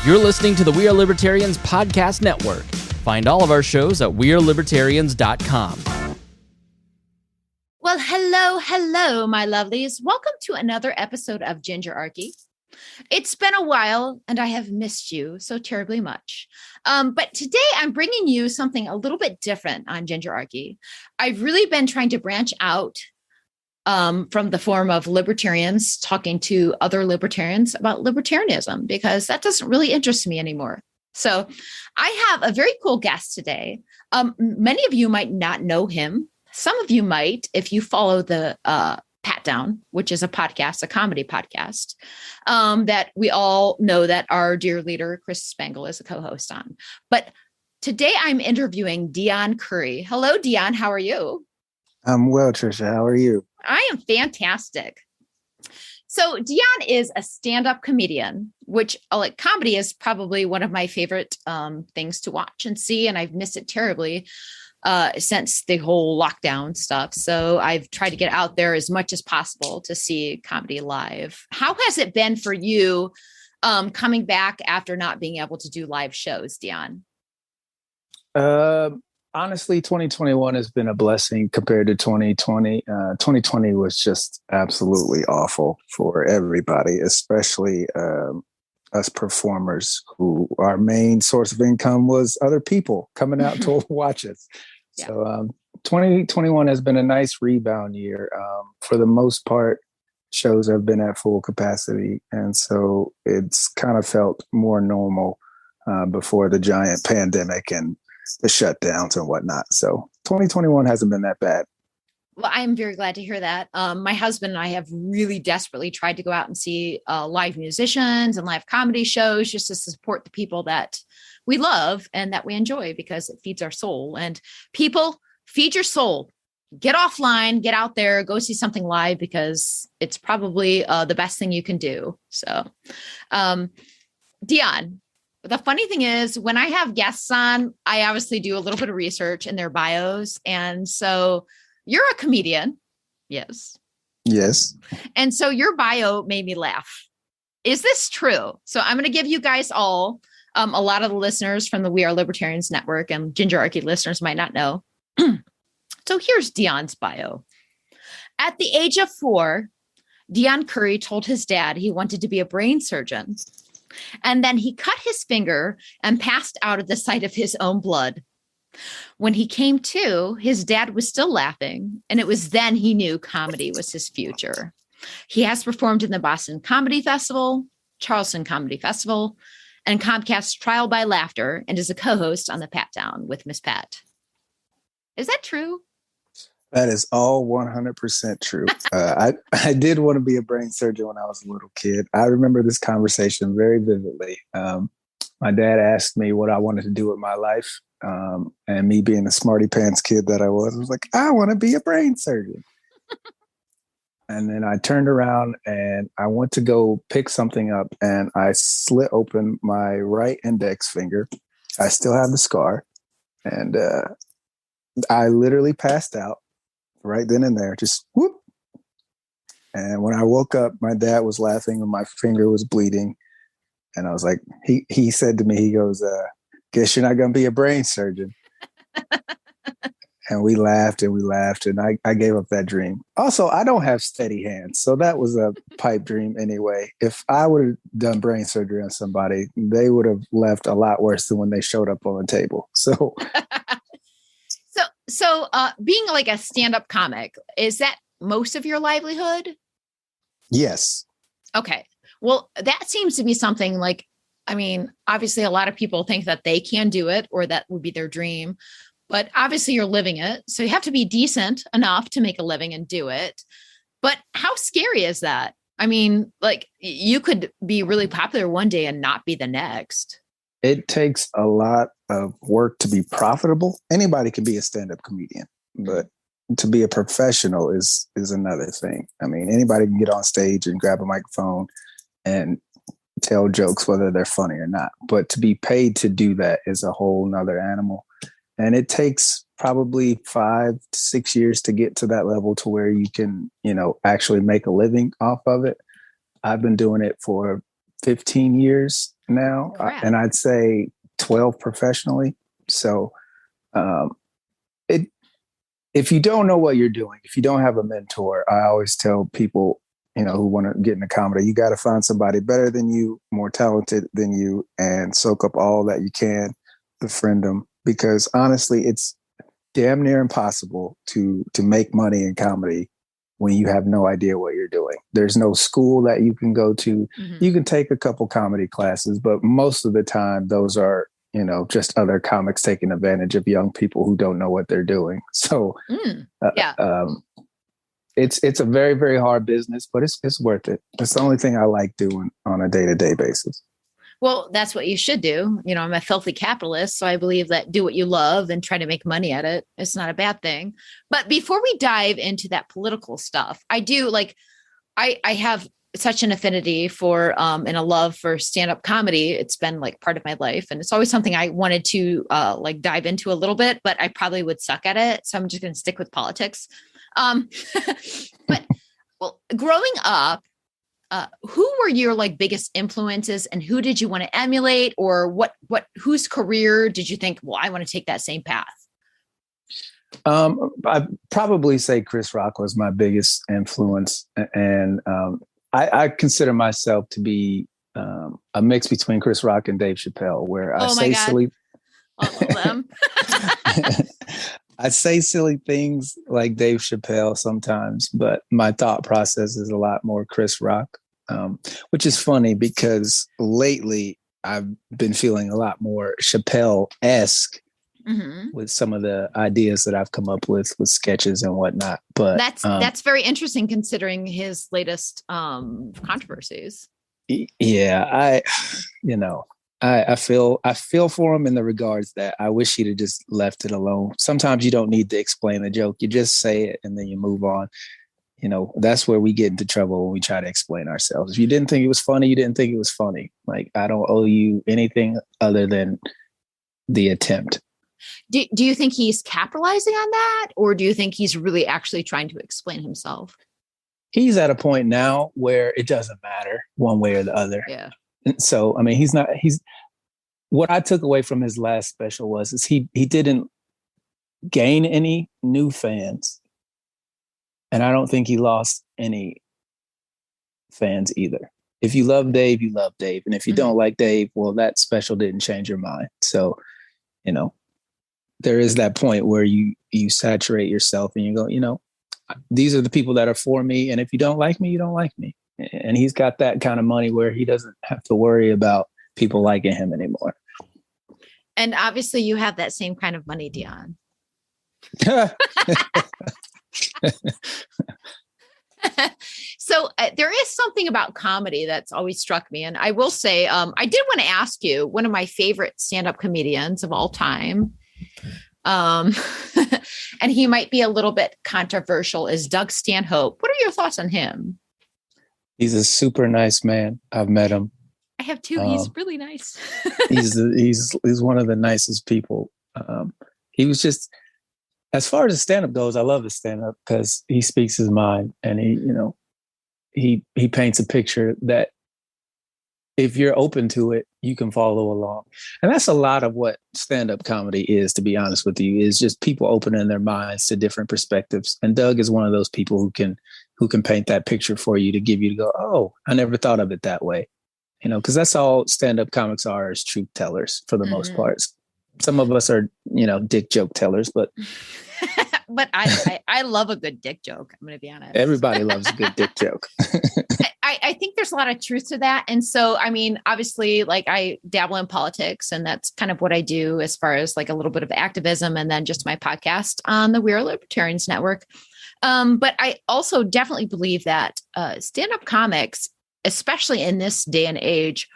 You're listening to the We Are Libertarians podcast network. Find all of our shows at wearelibertarians.com. Well, hello, my lovelies. Welcome to another episode of Gingerarchy. It's been a while, and I have missed you so terribly much. But today I'm bringing you something a little bit different on Gingerarchy. I've really been trying to branch out from the form of libertarians talking to other libertarians about libertarianism, because that doesn't really interest me anymore. So I have a very cool guest today. Many of you might not know him. Some of you might, if you follow the Pat Down, which is a podcast, a comedy podcast, that we all know that our dear leader, Chris Spangle, is a co-host on. But today I'm interviewing Deon Curry. Hello, Deon. How are you? I'm well, Trishee. How are you? I am fantastic. So Deon is a stand-up comedian, which comedy is probably one of my favorite things to watch and see. And I've missed it terribly since the whole lockdown stuff. So I've tried to get out there as much as possible to see comedy live. How has it been for you coming back after not being able to do live shows, Deon? Honestly, 2021 has been a blessing compared to 2020. 2020 was just absolutely awful for everybody, especially us performers, who our main source of income was other people coming out to watch us. Yeah. So 2021 has been a nice rebound year. For the most part, shows have been at full capacity. And so it's kind of felt more normal before the giant pandemic and the shutdowns and whatnot. So 2021 hasn't been that bad. Well, I'm very glad to hear that. My husband and I have really desperately tried to go out and see live musicians and live comedy shows just to support the people that we love and that we enjoy, because it feeds our soul. And people, feed your soul. Get offline, get out there, go see something live, because it's probably the best thing you can do. So, Deon, the funny thing is, when I have guests on, I obviously do a little bit of research in their bios. And so you're a comedian. Yes. Yes. And so your bio made me laugh. Is this true? So I'm going to give you guys all, a lot of the listeners from the We Are Libertarians network and Gingerarchy listeners might not know. So here's Deon's bio. At the age of 4, Deon Curry told his dad he wanted to be a brain surgeon. And then he cut his finger and passed out of the sight of his own blood. When he came to, his dad was still laughing, and it was then he knew comedy was his future. He has performed in the Boston Comedy Festival, Charleston Comedy Festival, and Comcast's Trial by Laughter, and is a co-host on the Pat Down with Miss Pat. Is that true? That is all 100% true. I did want to be a brain surgeon when I was a little kid. I remember this conversation very vividly. My dad asked me what I wanted to do with my life. And me being the smarty pants kid that I was like, I want to be a brain surgeon. And then I turned around and I went to go pick something up, and I slit open my right index finger. I still have the scar. And I literally passed out right then and there, just whoop. And when I woke up, my dad was laughing and my finger was bleeding. And I was like, he said to me, he goes, guess you're not going to be a brain surgeon. And we laughed and I gave up that dream. Also, I don't have steady hands. So that was a pipe dream anyway. If I would have done brain surgery on somebody, they would have left a lot worse than when they showed up on the table. So So being like a stand-up comic, is that most of your livelihood? Yes. Okay. Well, that seems to be something like, I mean, obviously a lot of people think that they can do it or that would be their dream, but obviously you're living it. So you have to be decent enough to make a living and do it. But how scary is that? I mean, like, you could be really popular one day and not be the next. It takes a lot of work to be profitable. Anybody can be a stand-up comedian, but to be a professional is another thing. I mean, anybody can get on stage and grab a microphone and tell jokes, whether they're funny or not. But to be paid to do that is a whole nother animal. And it takes probably 5 to 6 years to get to that level to where you can, actually make a living off of it. I've been doing it for 15 years now, Crap. and I'd say 12 professionally. So, it if you don't know what you're doing, if you don't have a mentor, I always tell people, who want to get into comedy, you got to find somebody better than you, more talented than you, and soak up all that you can, befriend them. Because honestly, it's damn near impossible to make money in comedy when you have no idea what you're doing. There's no school that you can go to. Mhm. You can take a couple comedy classes, but most of the time those are, just other comics taking advantage of young people who don't know what they're doing. So Yeah. it's a very, very hard business, but it's worth it. It's the only thing I like doing on a day-to-day basis. Well, that's what you should do. I'm a filthy capitalist, so I believe that do what you love and try to make money at it. It's not a bad thing. But before we dive into that political stuff, I do I have such an affinity for and a love for stand-up comedy. It's been like part of my life, and it's always something I wanted to dive into a little bit, but I probably would suck at it. So I'm just going to stick with politics. But growing up, who were your biggest influences, and who did you want to emulate, or whose career did you think, well, I want to take that same path? I'd probably say Chris Rock was my biggest influence. And I consider myself to be a mix between Chris Rock and Dave Chappelle, where I say silly. All of them. I say silly things like Dave Chappelle sometimes, but my thought process is a lot more Chris Rock, which is funny because lately I've been feeling a lot more Chappelle-esque with some of the ideas that I've come up with sketches and whatnot. But that's very interesting considering his latest controversies. Yeah, I feel for him in the regards that I wish he'd have just left it alone. Sometimes you don't need to explain a joke. You just say it and then you move on. That's where we get into trouble when we try to explain ourselves. If you didn't think it was funny, you didn't think it was funny. I don't owe you anything other than the attempt. Do you think he's capitalizing on that, or do you think he's really actually trying to explain himself? He's at a point now where it doesn't matter one way or the other. Yeah. So, I mean, what I took away from his last special is he didn't gain any new fans. And I don't think he lost any fans either. If you love Dave, you love Dave. And if you don't like Dave, well, that special didn't change your mind. So, there is that point where you saturate yourself and you go, these are the people that are for me. And if you don't like me, you don't like me. And he's got that kind of money where he doesn't have to worry about people liking him anymore. And obviously you have that same kind of money, Deon. So there is something about comedy that's always struck me. And I will say, I did want to ask you, one of my favorite stand-up comedians of all time, and he might be a little bit controversial, is Doug Stanhope. What are your thoughts on him? He's a super nice man. I've met him. I have too. He's really nice. he's one of the nicest people. He was just, as far as the stand-up goes, I love his stand-up because he speaks his mind, and he paints a picture that if you're open to it, you can follow along. And that's a lot of what stand-up comedy is, to be honest with you, is just people opening their minds to different perspectives. And Doug is one of those people who can paint that picture for you, to give you to go, oh, I never thought of it that way. Because that's all stand-up comics are, is truth tellers for the most part. Some of us are, dick joke tellers, but but I love a good dick joke. I'm going to be honest. Everybody loves a good dick joke. I think there's a lot of truth to that. And so, I mean, obviously, I dabble in politics, and that's kind of what I do as far as a little bit of activism, and then just my podcast on the We Are Libertarians network. But I also definitely believe that stand-up comics, especially in this day and age,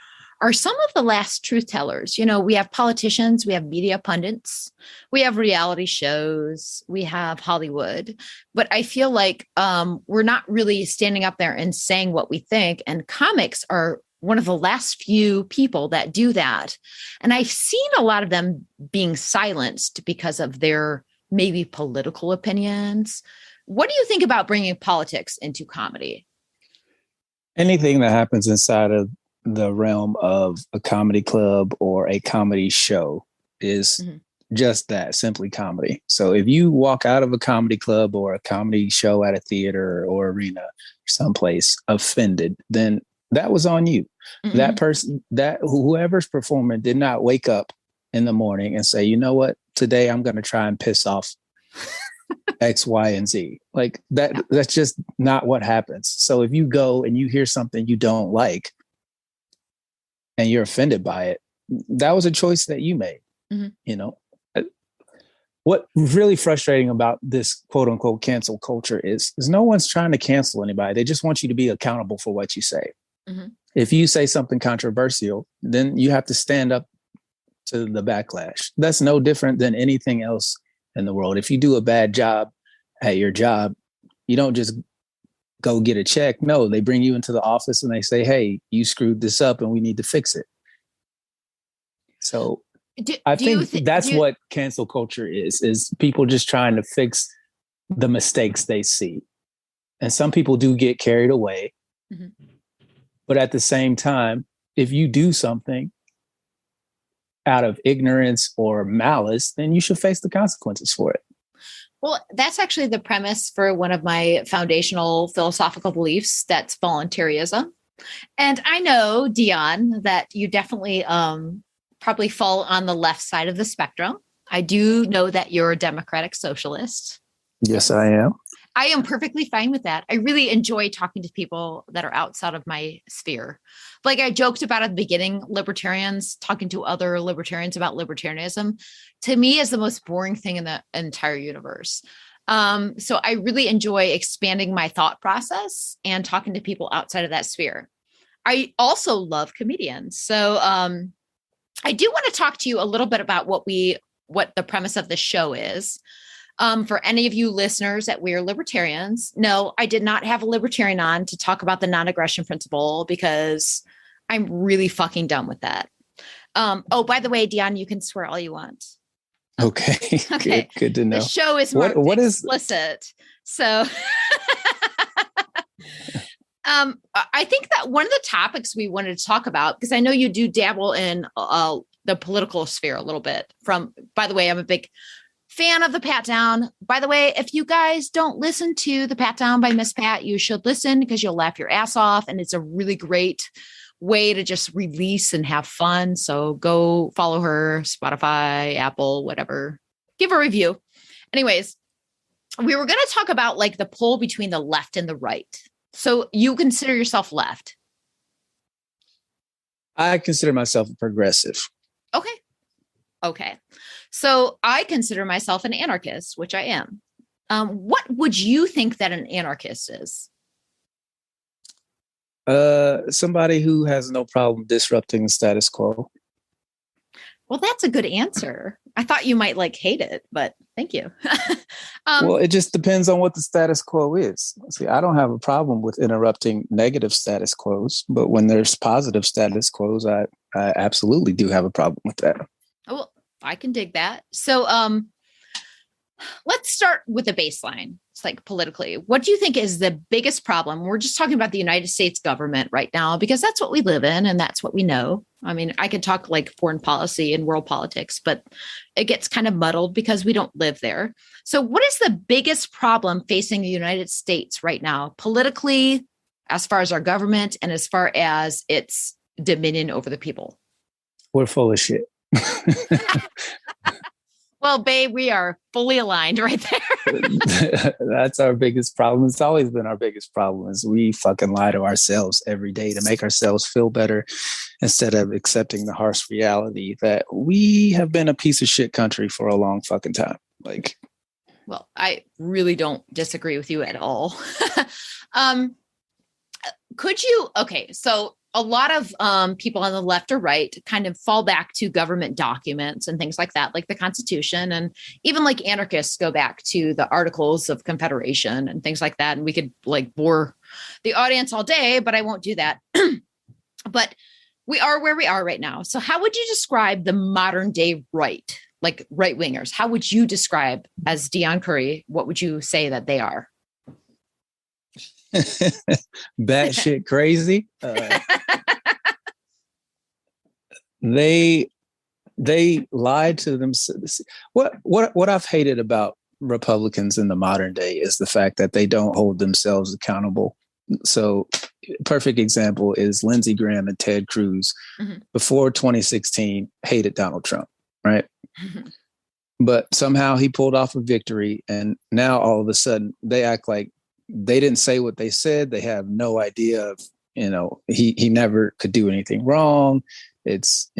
are some of the last truth tellers. We have politicians, we have media pundits, we have reality shows, we have Hollywood, but I feel like we're not really standing up there and saying what we think. And comics are one of the last few people that do that. And I've seen a lot of them being silenced because of their maybe political opinions. What do you think about bringing politics into comedy? Anything that happens inside of the realm of a comedy club or a comedy show is just that, simply comedy. So if you walk out of a comedy club or a comedy show at a theater or arena or someplace offended, then that was on you. That person, that whoever's performing did not wake up in the morning and say, you know what, today I'm going to try and piss off X, Y, and Z. Like that's just not what happens. So if you go and you hear something you don't like and you're offended by it, that was a choice that you made. You know, what really frustrating about this quote unquote cancel culture is no one's trying to cancel anybody. They just want you to be accountable for what you say. If you say something controversial, then you have to stand up to the backlash. That's no different than anything else in the world. If you do a bad job at your job, you don't just go get a check. No, they bring you into the office and they say, hey, you screwed this up and we need to fix it. So I think that's what cancel culture is people just trying to fix the mistakes they see. And some people do get carried away. But at the same time, if you do something out of ignorance or malice, then you should face the consequences for it. Well, that's actually the premise for one of my foundational philosophical beliefs. That's voluntarism. And I know, Deon, that you definitely probably fall on the left side of the spectrum. I do know that you're a democratic socialist. Yes, I am. I am perfectly fine with that. I really enjoy talking to people that are outside of my sphere. Like I joked about at the beginning, libertarians, talking to other libertarians about libertarianism, to me is the most boring thing in the entire universe. So I really enjoy expanding my thought process and talking to people outside of that sphere. I also love comedians. So I do want to talk to you a little bit about what the premise of the show is. For any of you listeners that we're libertarians, no, I did not have a libertarian on to talk about the non-aggression principle because I'm really fucking done with that. Oh, by the way, Deon, you can swear all you want. Okay. Okay. Good to know. The show is marked what explicit. So I think that one of the topics we wanted to talk about, because I know you do dabble in the political sphere a little bit by the way, I'm a big fan of the Pat Down. By the way, if you guys don't listen to the Pat Down by Miss Pat, you should listen because you'll laugh your ass off. And it's a really great way to just release and have fun. So go follow her, Spotify, Apple, whatever. Give a review. Anyways, we were going to talk about like the pull between the left and the right. So you consider yourself left? I consider myself a progressive. Okay. So I consider myself an anarchist, which I am. What would you think that an anarchist is? Somebody who has no problem disrupting the status quo. Well, that's a good answer. I thought you might hate it, but thank you. Well, it just depends on what the status quo is. See, I don't have a problem with interrupting negative status quos, but when there's positive status quos, I absolutely do have a problem with that. Well, I can dig that. So let's start with the baseline. It's politically, what do you think is the biggest problem? We're just talking about the United States government right now, because that's what we live in and that's what we know. I mean, I could talk foreign policy and world politics, but it gets kind of muddled because we don't live there. So what is the biggest problem facing the United States right now, politically, as far as our government and as far as its dominion over the people? We're full of shit. Well, babe, we are fully aligned right there. That's our biggest problem. It's always been our biggest problem is we fucking lie to ourselves every day to make ourselves feel better instead of accepting the harsh reality that we have been a piece of shit country for a long fucking time. Well, I really don't disagree with you at all. So a lot of people on the left or right kind of fall back to government documents and things like that, like the Constitution, and even anarchists go back to the Articles of Confederation and things like that. And we could bore the audience all day, but I won't do that. But we are where we are right now. So how would you describe the modern day right, right wingers? How would you describe, as Deon Curry, what would you say that they are? Batshit crazy. they lied to themselves. What I've hated about Republicans in the modern day is the fact that they don't hold themselves accountable. So perfect example is Lindsey Graham and Ted Cruz before 2016 hated Donald Trump, right? But somehow he pulled off a victory, and now all of a sudden they act like they didn't say what they said. They have no idea of, he never could do anything wrong. It's,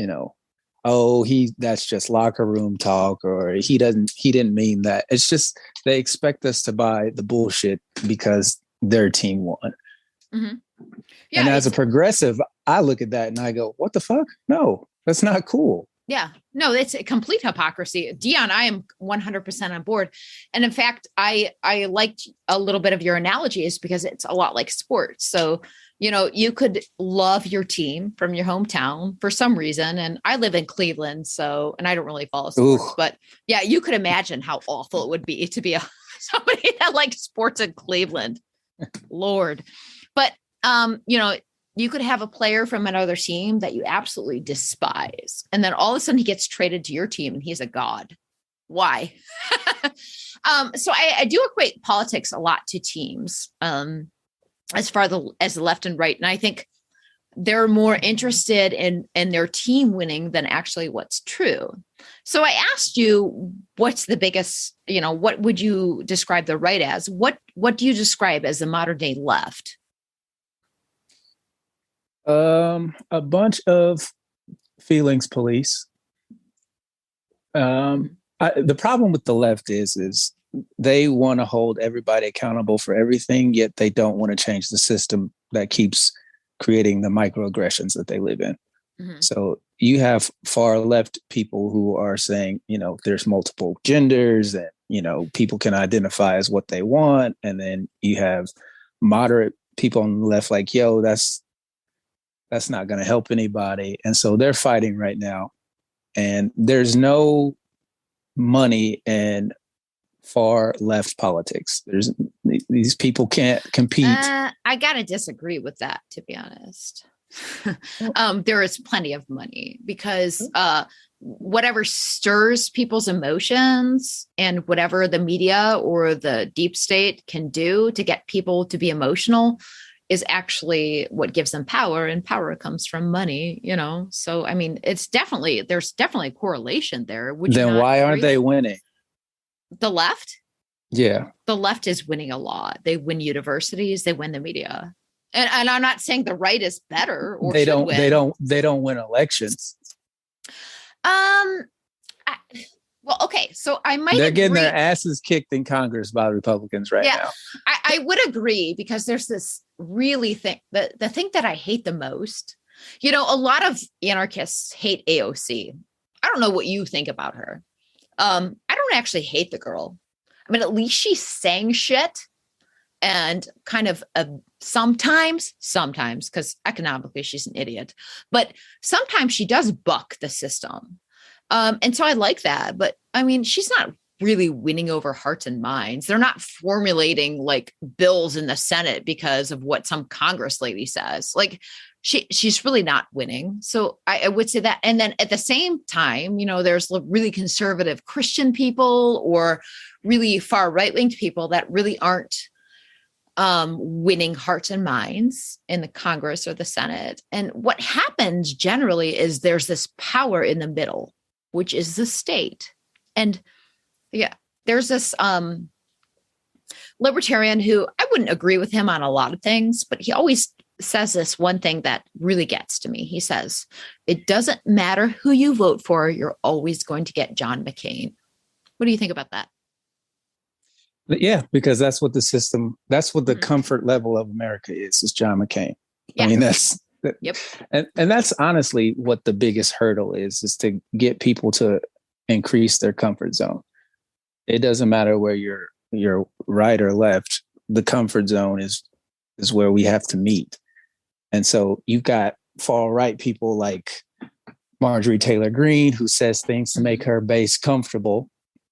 that's just locker room talk, or he didn't mean that. It's just, they expect us to buy the bullshit because their team won. Mm-hmm. Yeah, and as a progressive, I look at that and I go, what the fuck? No, that's not cool. Yeah, no, it's a complete hypocrisy. Deon, I am 100% on board. And in fact, I liked a little bit of your analogy is because it's a lot like sports. So, you could love your team from your hometown for some reason. And I live in Cleveland, and I don't really follow sports, but yeah, you could imagine how awful it would be to be somebody that likes sports in Cleveland. Lord. But, you could have a player from another team that you absolutely despise. And then all of a sudden he gets traded to your team and he's a god. Why? So I do equate politics a lot to teams, as far as the left and right. And I think they're more interested in their team winning than actually what's true. So I asked you, what's the biggest, what would you describe the right as? What do you describe as the modern day left? A bunch of feelings police. The problem with the left is they want to hold everybody accountable for everything, yet they don't want to change the system that keeps creating the microaggressions that they live in. Mm-hmm. So you have far left people who are saying, there's multiple genders and, people can identify as what they want. And then you have moderate people on the left like, yo, that's not going to help anybody. And so they're fighting right now. And there's no money in far left politics. These people can't compete. I got to disagree with that, to be honest. There is plenty of money because whatever stirs people's emotions and whatever the media or the deep state can do to get people to be emotional is actually what gives them power, and power comes from money, So, I mean, there's definitely a correlation there. Then why aren't they winning? The left? Yeah. The left is winning a lot. They win universities, they win the media. And I'm not saying the right is better or they don't win elections. Well, okay, so they're getting their asses kicked in Congress by the Republicans right now. I would agree, because there's this really thing, the thing that I hate the most, a lot of anarchists hate AOC. I don't know what you think about her. I don't actually hate the girl. I mean, at least she's saying shit and kind of sometimes, because economically she's an idiot, but sometimes she does buck the system. And so I like that, but I mean, she's not really winning over hearts and minds. They're not formulating like bills in the Senate because of what some Congress lady says. Like she's really not winning. So I would say that. And then at the same time, there's really conservative Christian people or really far right-wing people that really aren't winning hearts and minds in the Congress or the Senate. And what happens generally is there's this power in the middle, which is the state. And yeah, there's this libertarian who I wouldn't agree with him on a lot of things, but he always says this one thing that really gets to me. He says, it doesn't matter who you vote for, you're always going to get John McCain. What do you think about that? Yeah, because that's what the comfort level of America is John McCain. Yeah. I mean, yep. And that's honestly what the biggest hurdle is to get people to increase their comfort zone. It doesn't matter where you're right or left. The comfort zone is where we have to meet. And so you've got far right people like Marjorie Taylor Greene, who says things to make her base comfortable,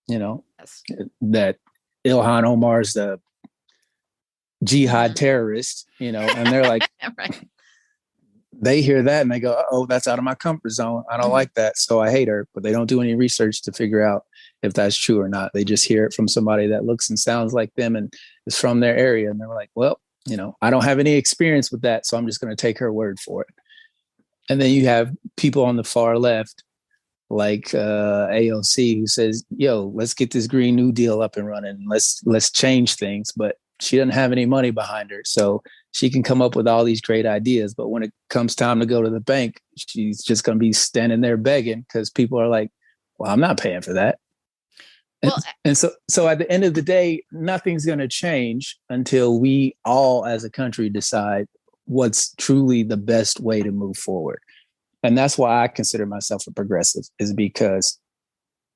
yes. That Ilhan Omar's the jihad terrorist, and they're like, right. they hear that and they go, oh, that's out of my comfort zone. I don't like that. So I hate her. But they don't do any research to figure out if that's true or not. They just hear it from somebody that looks and sounds like them and is from their area. And they're like, well, I don't have any experience with that. So I'm just going to take her word for it. And then you have people on the far left, like AOC, who says, yo, let's get this Green New Deal up and running. Let's change things. But she doesn't have any money behind her. So she can come up with all these great ideas. But when it comes time to go to the bank, she's just going to be standing there begging because people are like, well, I'm not paying for that. Well, and so at the end of the day, nothing's going to change until we all as a country decide what's truly the best way to move forward. And that's why I consider myself a progressive, is because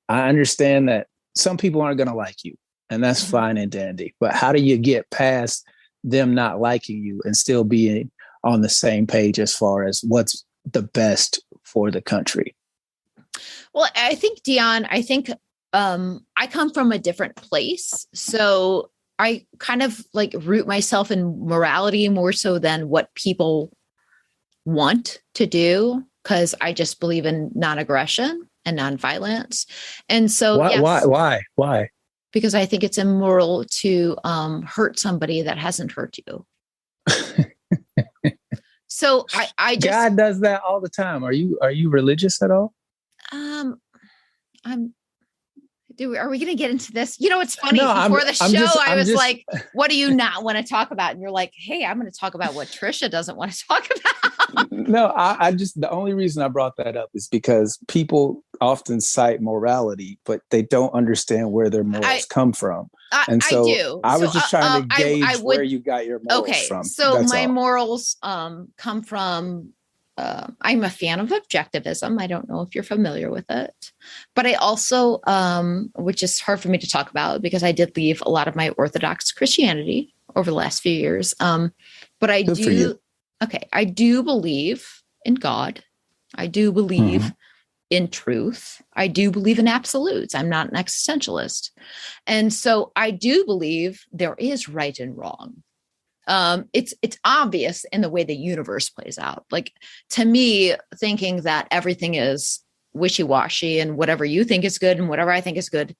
I understand that some people aren't going to like you, and that's fine and dandy. But how do you get past them not liking you and still being on the same page as far as what's the best for the country? Well, I think, Deon, I come from a different place. So I kind of like root myself in morality more so than what people want to do, because I just believe in non-aggression and non-violence. And so why? Because I think it's immoral to hurt somebody that hasn't hurt you. So I just, God does that all the time. Are you religious at all? Are we going to get into this? It's funny. Before the show, I was like, what do you not want to talk about? And you're like, hey, I'm going to talk about what Trisha doesn't want to talk about. No, I just, the only reason I brought that up is because people often cite morality, but they don't understand where their morals come from. And so I do. I was just trying to gauge where you got your morals from. So my morals come from, I'm a fan of objectivism. I don't know if you're familiar with it, but I also, which is hard for me to talk about because I did leave a lot of my Orthodox Christianity over the last few years. But I I do believe in God. I do believe in truth. I do believe in absolutes. I'm not an existentialist. And so I do believe there is right and wrong. It's obvious in the way the universe plays out. Like, to me, thinking that everything is wishy-washy and whatever you think is good and whatever I think is good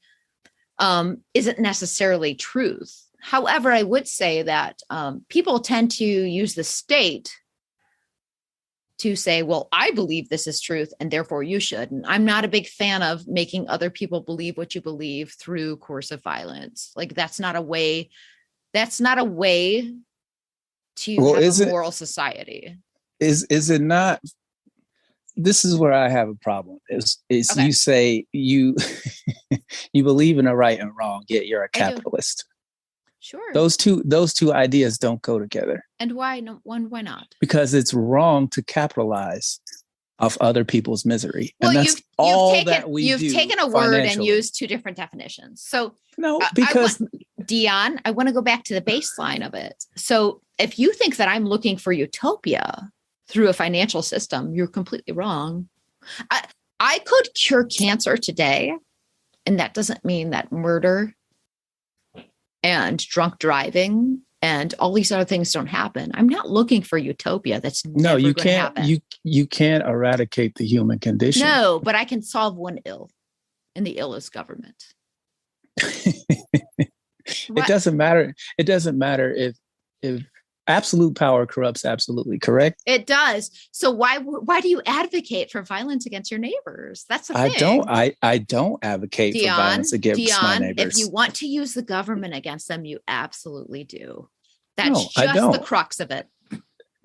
isn't necessarily truth. However, I would say that people tend to use the state to say, well, I believe this is truth and therefore you should. And I'm not a big fan of making other people believe what you believe through coercive violence. Like, that's not a way to have a moral society. Is it not? This is where I have a problem. Is okay. You say you believe in a right and wrong, yet you're a capitalist. Sure. Those two ideas don't go together. And why not? Because it's wrong to capitalize off other people's misery. Well, and that's you've taken a word and used two different definitions. So no, because Deon, I want to go back to the baseline of it. So if you think that I'm looking for utopia through a financial system, you're completely wrong. I could cure cancer today, and that doesn't mean that murder and drunk driving and all these other things don't happen. I'm not looking for utopia. That's never you going to happen. You can't eradicate the human condition. No, but I can solve one ill, and the ill is government. It doesn't matter. It doesn't matter if absolute power corrupts absolutely, correct? It does. So why do you advocate for violence against your neighbors? That's the thing. I don't advocate for violence against my neighbors. If you want to use the government against them, you absolutely do. That's just the crux of it.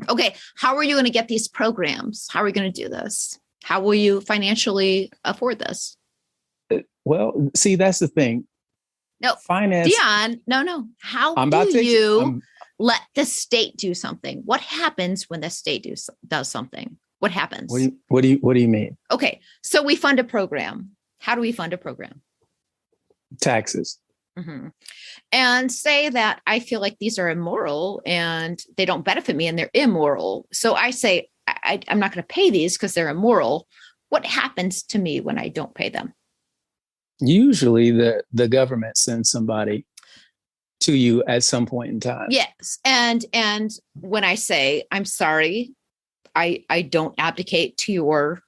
Okay, how are you going to get these programs? How are we going to do this? How will you financially afford this? Well, see, that's the thing. No, finance. Deon, no. How do you let the state do something? What happens when the state does something? What happens? What do you mean? Okay, so we fund a program. How do we fund a program? Taxes. Mm-hmm. And say that I feel like these are immoral and they don't benefit me and they're immoral. So I say, I'm not going to pay these because they're immoral. What happens to me when I don't pay them? Usually the government sends somebody to you at some point in time. Yes. And when I say, I'm sorry, I don't abdicate to your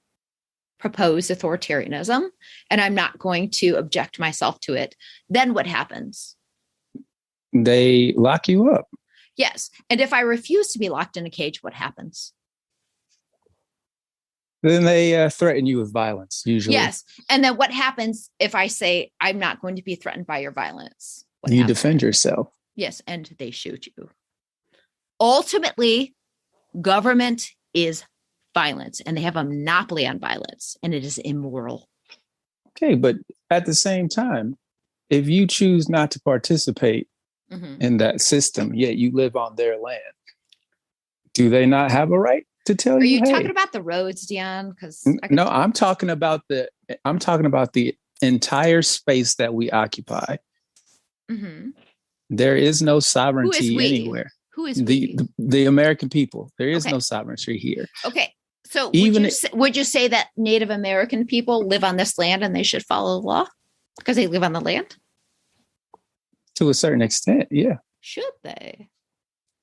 proposed authoritarianism, and I'm not going to object myself to it, then what happens? They lock you up. Yes. And if I refuse to be locked in a cage, what happens? Then they threaten you with violence, usually. Yes. And then what happens if I say, I'm not going to be threatened by your violence? What you happens? defend yourself. Yes. And they shoot you. Ultimately, government is violence, and they have a monopoly on violence, and it is immoral. Okay, but at the same time, if you choose not to participate in that system, yet you live on their land, do they not have a right to tell you? Are you hey, talking about the roads, Deon? Because no, I'm talking about the entire space that we occupy. Mm-hmm. There is no sovereignty anywhere. Who is the American people? There is no sovereignty here. Okay. So Even would you say that Native American people live on this land and they should follow the law because they live on the land? To a certain extent, yeah. Should they?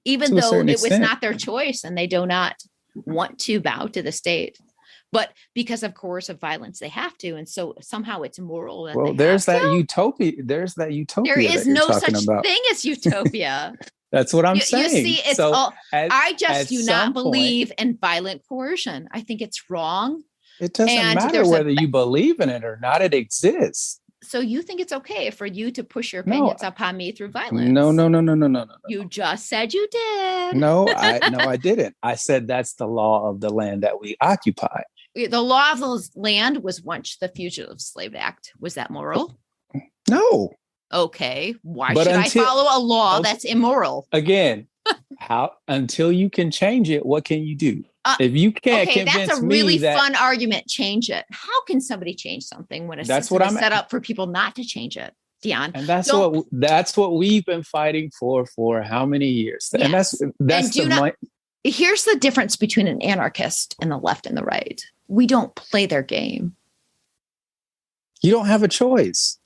Even though it was not their choice and they do not want to bow to the state. But because of coercive violence, they have to. And so somehow it's immoral. Well, there's that utopia. There's that utopia. There is no such thing as utopia. That's what I'm saying. You see, it's I just do not believe in violent coercion. I think it's wrong. It doesn't matter whether you believe in it or not. It exists. So you think it's okay for you to push your opinions upon me through violence? No. You just said you did. No, I didn't. I said that's the law of the land that we occupy. The law of the land was once the Fugitive Slave Act. Was that moral? No. Okay. Why should I follow a law that's immoral? Again, until you can change it, what can you do? If you can't convince me that's a really fun argument. Change it. How can somebody change something when a system is set up for people not to change it, Deon? And that's what we've been fighting for how many years? Yes. And that's here's the difference between an anarchist and the left and the right. We don't play their game. You don't have a choice.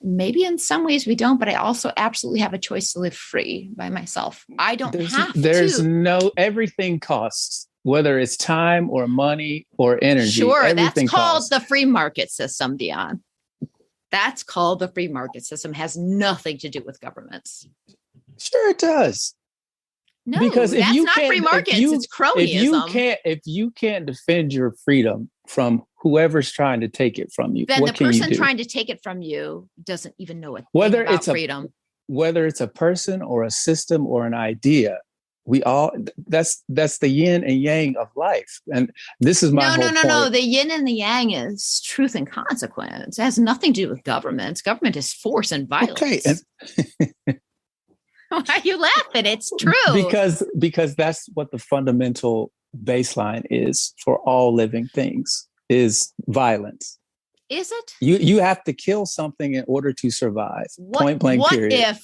Maybe in some ways we don't, but I also absolutely have a choice to live free by myself. I don't have to. There's everything costs, whether it's time or money or energy. Sure, that's called the free market system, Deon. That's called the free market system. Has nothing to do with governments. Sure it does. No, because that's not free markets, it's cronyism. If you can't defend your freedom from whoever's trying to take it from you, then the person trying to take it from you doesn't even know whether about it's freedom. Whether it's a person or a system or an idea, that's the yin and yang of life. And this is my whole point. No. The yin and the yang is truth and consequence. It has nothing to do with governments. Government is force and violence. Okay. Why are you laughing? It's true. Because that's what the fundamental baseline is for all living things, is violence. Is it? You have to kill something in order to survive. Point blank, period.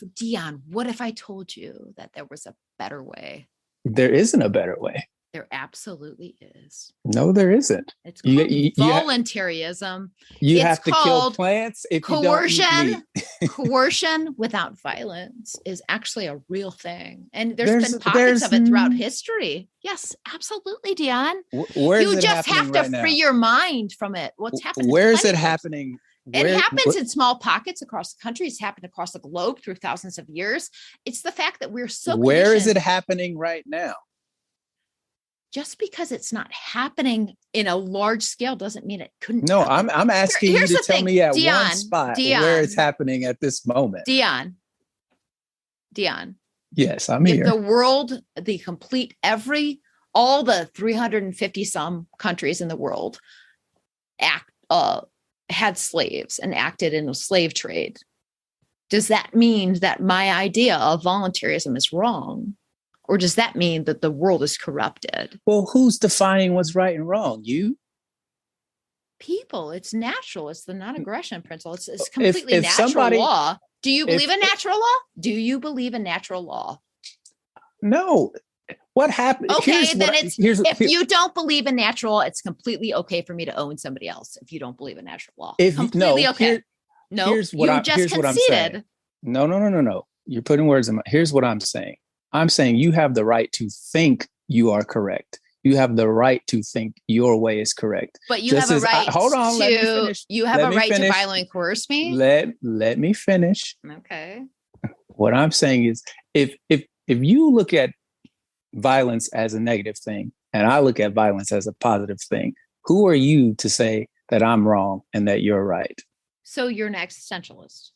What if I told you that there was a better way? There isn't a better way. There absolutely is. No, there isn't. It's called voluntarism. You have to kill plants if coercion. You don't eat meat. Coercion without violence is actually a real thing. And there's been pockets of it throughout history. Yes, absolutely, Deon. You just have to free your mind from it. What's happening? Where is it happening? It happens in small pockets across the country. It's happened across the globe through thousands of years. It's the fact that we're so Where is it happening right now? Just because it's not happening in a large scale doesn't mean it couldn't. No, happen. I'm asking you to tell me at one spot where it's happening at this moment. Deon. Yes, I'm here. If the world, all the 350 some countries in the world had slaves and acted in the slave trade, does that mean that my idea of voluntarism is wrong? Or does that mean that the world is corrupted? Well, who's defining what's right and wrong? You? People. It's natural. It's the non-aggression principle. It's completely natural law. Do you believe in natural law? Do you believe in natural law? No. What happened? Okay, if you don't believe in natural law, it's completely okay for me to own somebody else if you don't believe in natural law. Completely okay. Here's what I'm saying. No. You're putting words in my. Here's what I'm saying. I'm saying you have the right to think you are correct. You have the right to think your way is correct. But you have a right hold on, let me finish. You have a right to violently coerce me? Let me finish. Okay. What I'm saying is if you look at violence as a negative thing and I look at violence as a positive thing, who are you to say that I'm wrong and that you're right? So you're an existentialist.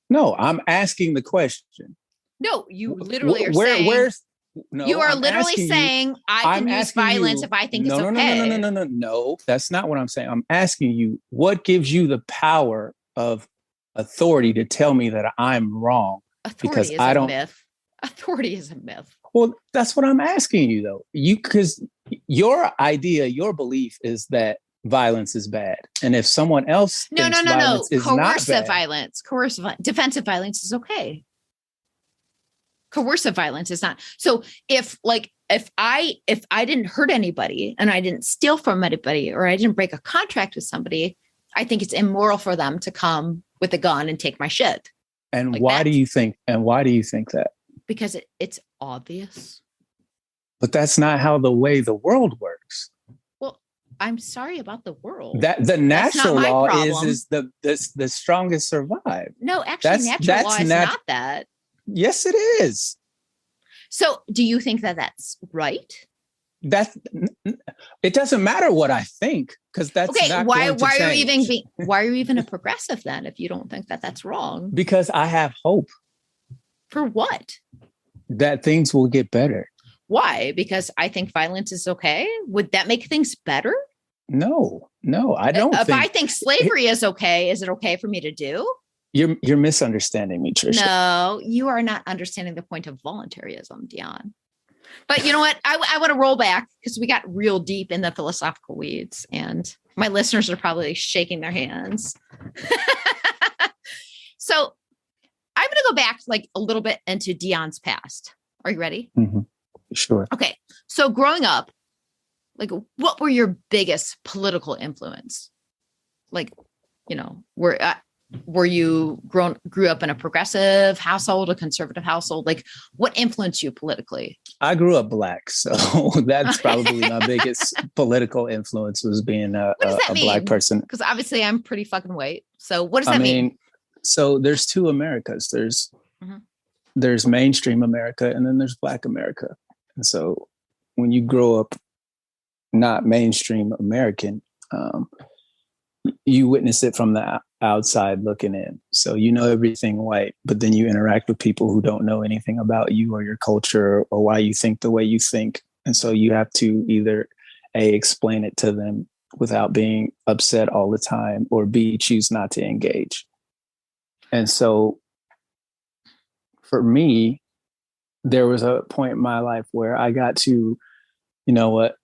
No, I'm asking the question. No, you literally are saying. No, you are I'm literally saying I can use violence if I think it's okay. No, that's not what I'm saying. I'm asking you, what gives you the power of authority to tell me that I'm wrong? Authority is a myth. Authority is a myth. Well, that's what I'm asking you, though. Because your idea, your belief is that violence is bad, and if someone else thinks violence is not bad, Defensive violence is okay. Coercive violence is not. So if I didn't hurt anybody and I didn't steal from anybody or I didn't break a contract with somebody, I think it's immoral for them to come with a gun and take my shit. And why do you think that? Because it's obvious. But that's not how the way the world works. Well, I'm sorry about the world. That the natural law is the strongest survive. No, actually, natural law is not that. Yes, it is. So do you think that that's right? It doesn't matter what I think, because that's okay. Not why going to change. Why are you even a progressive then if you don't think that that's wrong? Because I have hope. For what? That things will get better. Why? Because I think violence is okay. Would that make things better? No, I don't. If I think slavery is okay, is it okay for me to do? You're misunderstanding me, Trishee. No, you are not understanding the point of voluntarism, Deon. But you know what? I want to roll back because we got real deep in the philosophical weeds and my listeners are probably shaking their hands. So I'm going to go back like a little bit into Deon's past. Are you ready? Mm-hmm. Sure. Okay. So growing up, like what were your biggest political influence? Like, you know, were you grew up in a progressive household, a conservative household? Like what influenced you politically? I grew up Black. So that's probably my biggest political influence was being a Black person. Because obviously I'm pretty fucking white. So what does that mean? So there's two Americas. There's mainstream America and then there's Black America. And so when you grow up not mainstream American, you witness it from the outside looking in. So you know everything white, but then you interact with people who don't know anything about you or your culture or why you think the way you think. And so you have to either A, explain it to them without being upset all the time, or B, choose not to engage. And so for me, there was a point in my life where I got to, you know what,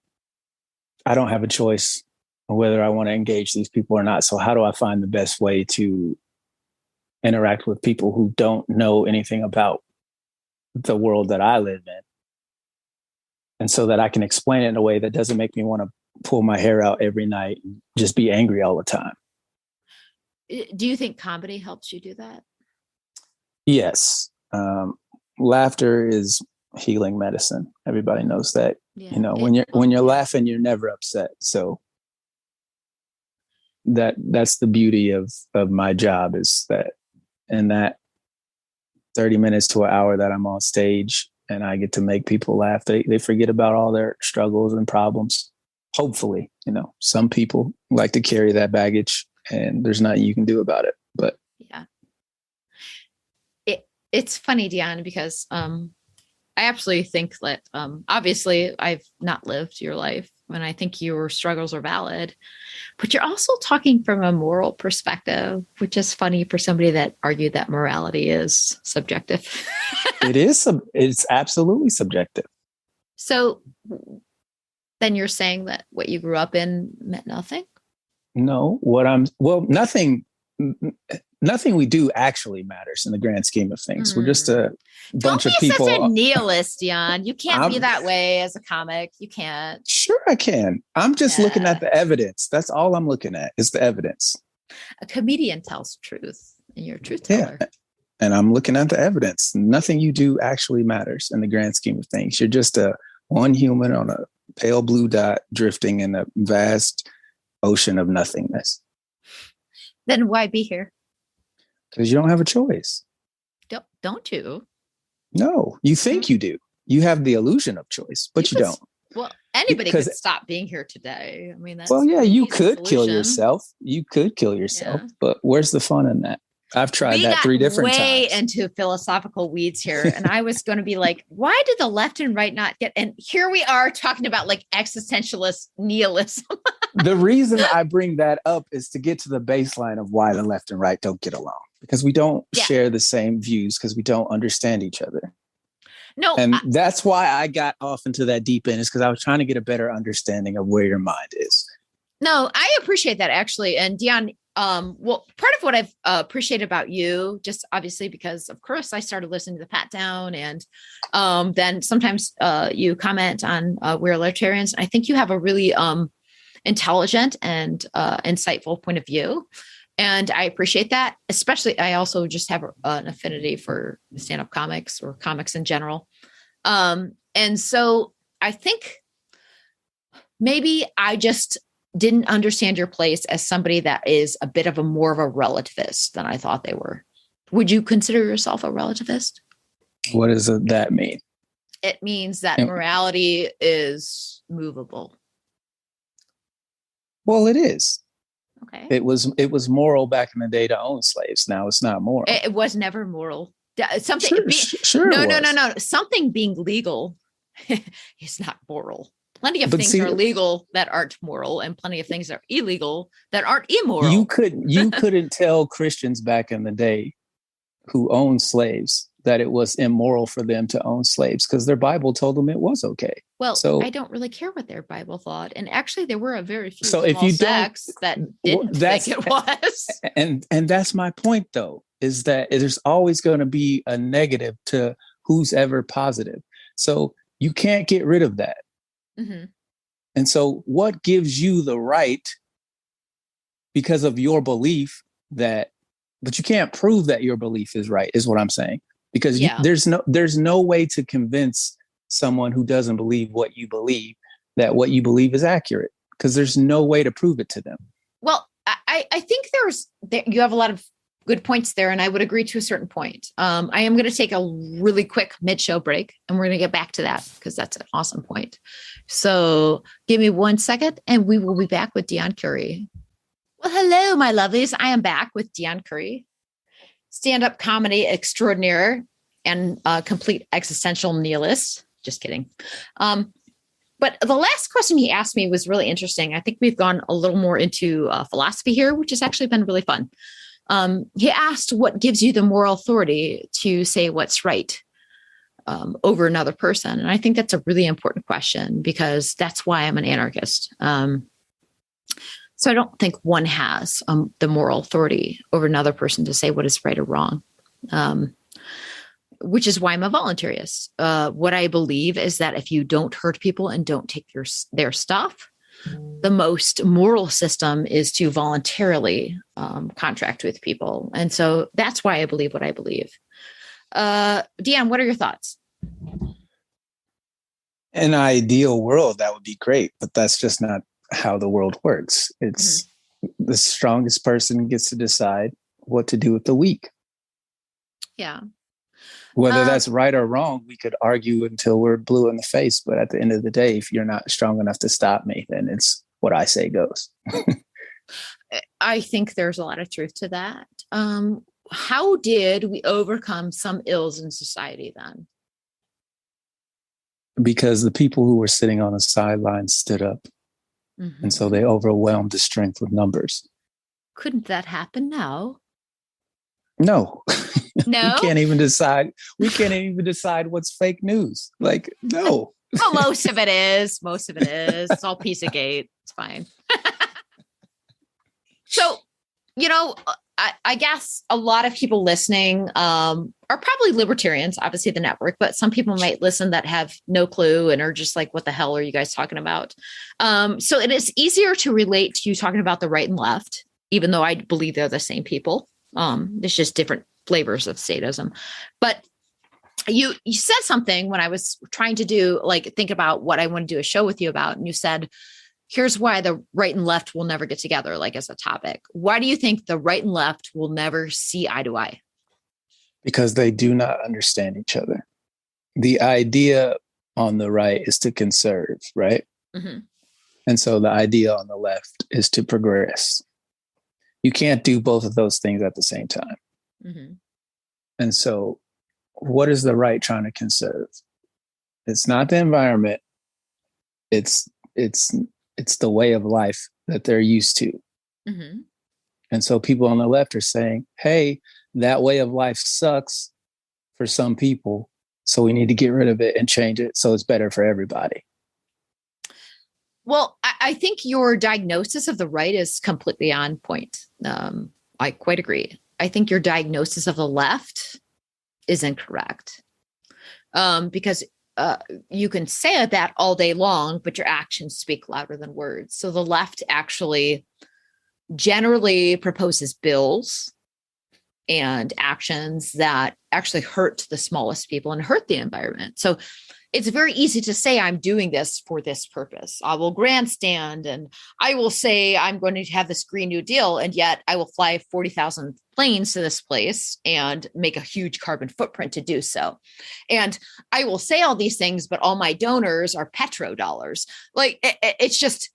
I don't have a choice whether I want to engage these people or not. So how do I find the best way to interact with people who don't know anything about the world that I live in? And so that I can explain it in a way that doesn't make me want to pull my hair out every night and just be angry all the time. Do you think comedy helps you do that? Yes. Laughter is healing medicine. Everybody knows that. Yeah. You know, when you're laughing, you're never upset. So that's the beauty of my job, is that in that 30 minutes to an hour that I'm on stage and I get to make people laugh, they forget about all their struggles and problems. Hopefully, you know, some people like to carry that baggage and there's nothing you can do about it. But yeah, it's funny, Deon, because I absolutely think that obviously I've not lived your life and I think your struggles are valid, but you're also talking from a moral perspective, which is funny for somebody that argued that morality is subjective. It's absolutely subjective. So then you're saying that what you grew up in meant nothing? No, nothing we do actually matters in the grand scheme of things. We're just a bunch of people. Don't be such a nihilist, Deon. You can't be that way as a comic. You can't. Sure, I can. I'm just looking at the evidence. That's all I'm looking at is the evidence. A comedian tells truth, and you're a truth teller. Yeah. And I'm looking at the evidence. Nothing you do actually matters in the grand scheme of things. You're just a One human on a pale blue dot drifting in a vast ocean of nothingness. Then why be here? Because you don't have a choice. Don't you? No, you think you do. You have the illusion of choice, but you don't. Well, anybody could stop being here today. I mean, that's you could kill yourself. You could kill yourself, but where's the fun in that? I've tried that 3 different times. Way into philosophical weeds here. And I was going to be like, why did the left and right not get, and here we are talking about like existentialist nihilism. The reason I bring that up is to get to the baseline of why the left and right don't get along, because we don't share the same views, because we don't understand each other. No. And that's why I got off into that deep end, is because I was trying to get a better understanding of where your mind is. No, I appreciate that actually. And Deon, well, part of what I've appreciated about you, just obviously because of course I started listening to the Pat Down, and then sometimes you comment on We're Libertarians. I think you have a really intelligent and insightful point of view. And I appreciate that. Especially, I also just have an affinity for stand-up comics or comics in general. And so I think maybe I just didn't understand your place as somebody that is a bit of more of a relativist than I thought they were. Would you consider yourself a relativist? What does that mean? It means that morality is movable. Well, it is. Okay. It was moral back in the day to own slaves. Now it's not moral. It was never moral. Something. Sure. No. Something being legal is not moral. Plenty of things are legal that aren't moral, and plenty of things are illegal that aren't immoral. You couldn't tell Christians back in the day who owned slaves that it was immoral for them to own slaves, because their Bible told them it was okay. Well, so I don't really care what their Bible thought, and actually, there were a very few small sects that didn't think it was. And that's my point, though, is that there's always going to be a negative to who's ever positive. So you can't get rid of that. Mm-hmm. And so what gives you the right, because of your belief, but you can't prove that your belief is right, is what I'm saying. Because there's no way to convince someone who doesn't believe what you believe that what you believe is accurate, because there's no way to prove it to them. Well, I think you have a lot of good points there, and I would agree to a certain point. I am going to take a really quick mid-show break, and we're going to get back to that because that's an awesome point. So give me 1 second, and we will be back with Deon Curry. Well, hello, my lovelies. I am back with Deon Curry, stand-up comedy extraordinaire and complete existential nihilist. Just kidding. But the last question he asked me was really interesting. I think we've gone a little more into philosophy here, which has actually been really fun. He asked, what gives you the moral authority to say what's right over another person? And I think that's a really important question, because that's why I'm an anarchist. So I don't think one has the moral authority over another person to say what is right or wrong, which is why I'm a voluntarist. What I believe is that if you don't hurt people and don't take their stuff, the most moral system is to voluntarily contract with people. And so that's why I believe what I believe. Deon, what are your thoughts? In an ideal world, that would be great, but that's just not how the world works. It's the strongest person gets to decide what to do with the weak. Yeah. Whether that's right or wrong, we could argue until we're blue in the face. But at the end of the day, if you're not strong enough to stop me, then it's what I say goes. I think there's a lot of truth to that. How did we overcome some ills in society then? Because the people who were sitting on the sidelines stood up. Mm-hmm. And so they overwhelmed the strength with numbers. Couldn't that happen now? No. No. We can't even decide what's fake news. Like, no. Well, most of it is. It's all Pizzagate. It's fine. So, I guess a lot of people listening are probably libertarians, obviously the network, but some people might listen that have no clue and are just like, what the hell are you guys talking about? So it is easier to relate to you talking about the right and left, even though I believe they're the same people. There's just different flavors of sadism. But you said something when I was trying to think about what I want to do a show with you about. And you said, here's why the right and left will never get together, like as a topic. Why do you think the right and left will never see eye to eye? Because they do not understand each other. The idea on the right is to conserve, right? Mm-hmm. And so the idea on the left is to progress. You can't do both of those things at the same time. Mm-hmm. And so what is the right trying to conserve? It's not the environment. It's the way of life that they're used to. Mm-hmm. And so people on the left are saying, hey, that way of life sucks for some people. So we need to get rid of it and change it so it's better for everybody. Well, I think your diagnosis of the right is completely on point. I quite agree. I think your diagnosis of the left is incorrect. Because you can say that all day long, but your actions speak louder than words. So the left actually generally proposes bills and actions that actually hurt the smallest people and hurt the environment. So it's very easy to say, I'm doing this for this purpose. I will grandstand and I will say I'm going to have this Green New Deal. And yet I will fly 40,000 planes to this place and make a huge carbon footprint to do so. And I will say all these things, but all my donors are petrodollars. Like it's just,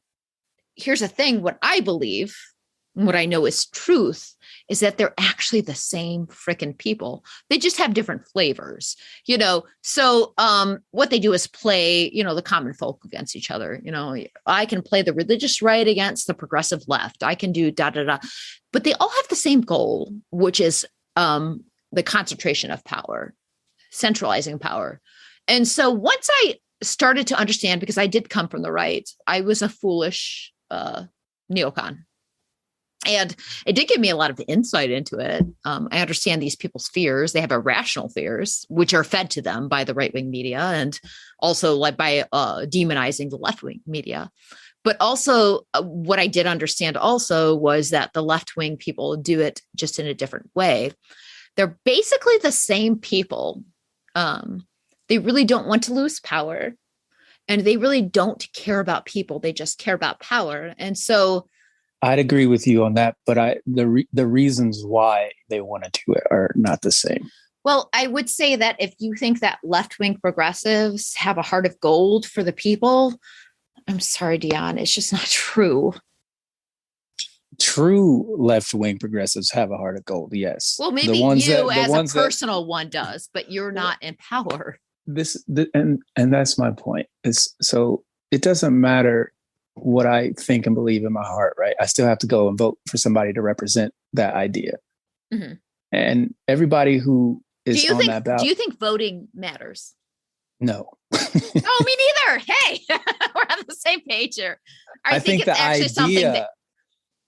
here's the thing. What I believe, what I know is truth, is that they're actually the same freaking people. They just have different flavors, So what they do is play, the common folk against each other. I can play the religious right against the progressive left. I can do da-da-da. But they all have the same goal, which is the concentration of power, centralizing power. And so once I started to understand, because I did come from the right, I was a foolish neocon. And it did give me a lot of insight into it. I understand these people's fears. They have irrational fears, which are fed to them by the right-wing media and also by demonizing the left-wing media. But also what I did understand also was that the left-wing people do it just in a different way. They're basically the same people. They really don't want to lose power, and they really don't care about people. They just care about power. And so I'd agree with you on that, but the reasons why they want to do it are not the same. Well, I would say that if you think that left-wing progressives have a heart of gold for the people, I'm sorry, Deon, it's just not true. True left-wing progressives have a heart of gold, yes. Well, maybe you as a personal one does, but you're not in power. And that's my point. So it doesn't matter what I think and believe in my heart, right? I still have to go and vote for somebody to represent that idea. Mm-hmm. And everybody who is on that ballot. Do you think voting matters? No. Oh, me neither. Hey, we're on the same page here. I think it's actually something that...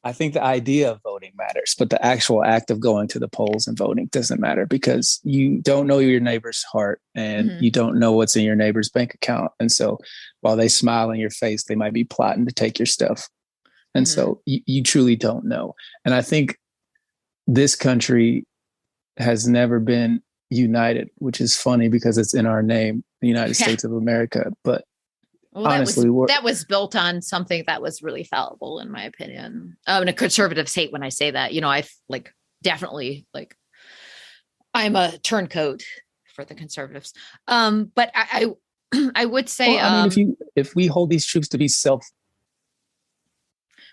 I think the idea of voting matters, but the actual act of going to the polls and voting doesn't matter, because you don't know your neighbor's heart and you don't know what's in your neighbor's bank account. And so while they smile in your face, they might be plotting to take your stuff. And so you truly don't know. And I think this country has never been united, which is funny because it's in our name, the United States of America. But honestly, that was built on something that was really fallible, in my opinion. And conservatives hate when I say that. I've definitely I'm a turncoat for the conservatives. But I would say, if we hold these truths to be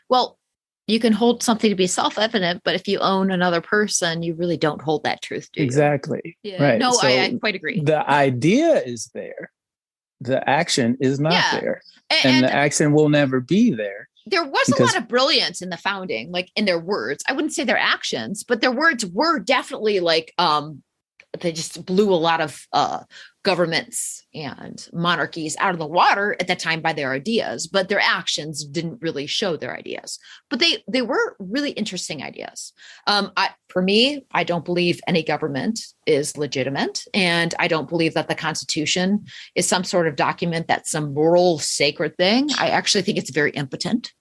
well, you can hold something to be self-evident, but if you own another person, you really don't hold that truth, do you? Exactly. Yeah. Right. No, so I quite agree. The idea is there. The action is not there. And the action will never be there. There was a lot of brilliance in the founding, in their words. I wouldn't say their actions, but their words were definitely they just blew a lot of governments and monarchies out of the water at that time by their ideas, but their actions didn't really show their ideas. But they were really interesting ideas. For me, I don't believe any government is legitimate, and I don't believe that the Constitution is some sort of document that's some moral sacred thing. I actually think it's very impotent.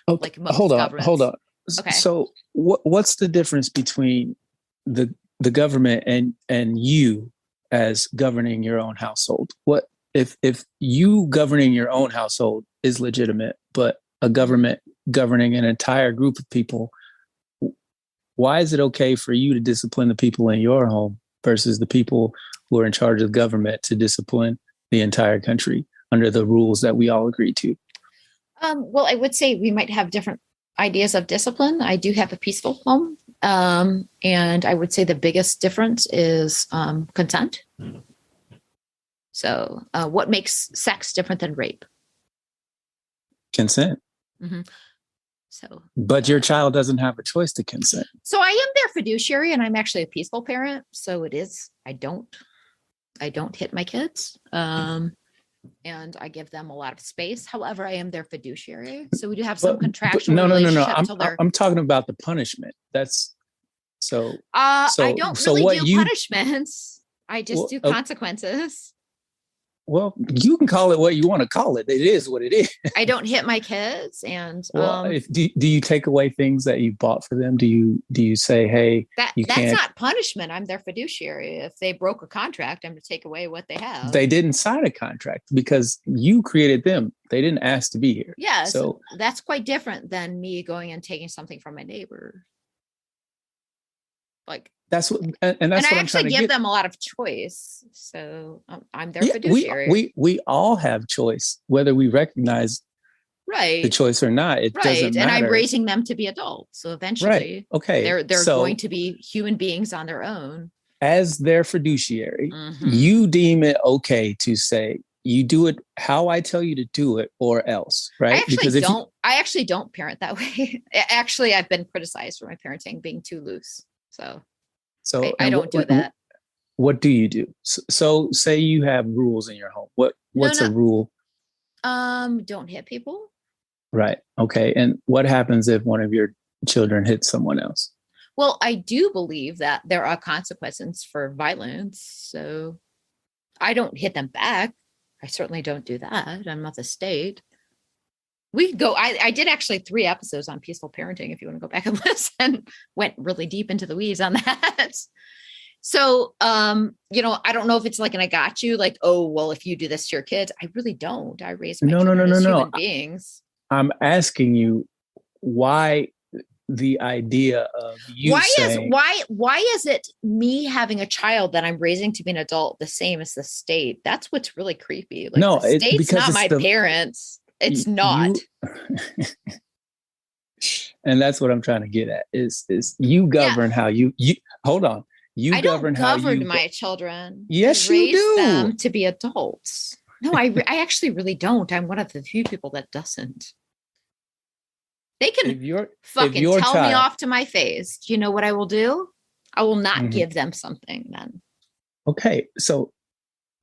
Okay. Hold on. Okay. So what's the difference between the government and you as governing your own household? What if you governing your own household is legitimate, but a government governing an entire group of people, why is it okay for you to discipline the people in your home versus the people who are in charge of government to discipline the entire country under the rules that we all agree to? Well, I would say we might have different ideas of discipline. I do have a peaceful home. And I would say the biggest difference is consent. So what makes sex different than rape? Consent. Mm-hmm. So, but your child doesn't have a choice to consent. So I am their fiduciary, and I'm actually a peaceful parent. So it is, I don't hit my kids. And I give them a lot of space. However, I am their fiduciary. So we do have some contractual relationship. No. I'm talking about the punishment. That's so. I don't really do punishments. I just do consequences. Well, you can call it what you want to call it. It is what it is. I don't hit my kids, and do you take away things that you bought for them? Do you say, hey, that's not punishment? I'm their fiduciary. If they broke a contract, I'm going to take away what they have. They didn't sign a contract because you created them. They didn't ask to be here. Yeah, so that's quite different than me going and taking something from my neighbor. Like. That's what, and that's what I'm trying to give them a lot of choice. So I'm their fiduciary. We all have choice, whether we recognize the choice or not. It doesn't matter. And I'm raising them to be adults. So eventually, they're going to be human beings on their own. As their fiduciary, you deem it okay to say you do it how I tell you to do it, or else, right? I actually don't parent that way. Actually, I've been criticized for my parenting being too loose. So I don't do that. What do you do? So say you have rules in your home. What's a rule? Don't hit people. Right. Okay. And what happens if one of your children hits someone else? Well, I do believe that there are consequences for violence. So I don't hit them back. I certainly don't do that. I'm not the state. I did actually 3 episodes on peaceful parenting. If you want to go back and listen, went really deep into the weeds on that. So, I don't know if it's like, and I got you like, oh, well, if you do this to your kids, I really don't. I raise my children as human beings. I'm asking you why the idea of you why is it me having a child that I'm raising to be an adult the same as the state? That's what's really creepy. Like, no, the state's not my parents. It's not. And that's what I'm trying to get at is you govern how you hold on. I don't govern my children. Yes, you do. Them to be adults. No, I actually really don't. I'm one of the few people that doesn't. They can tell me off to my face. Do you know what I will do? I will not give them something then. Okay. So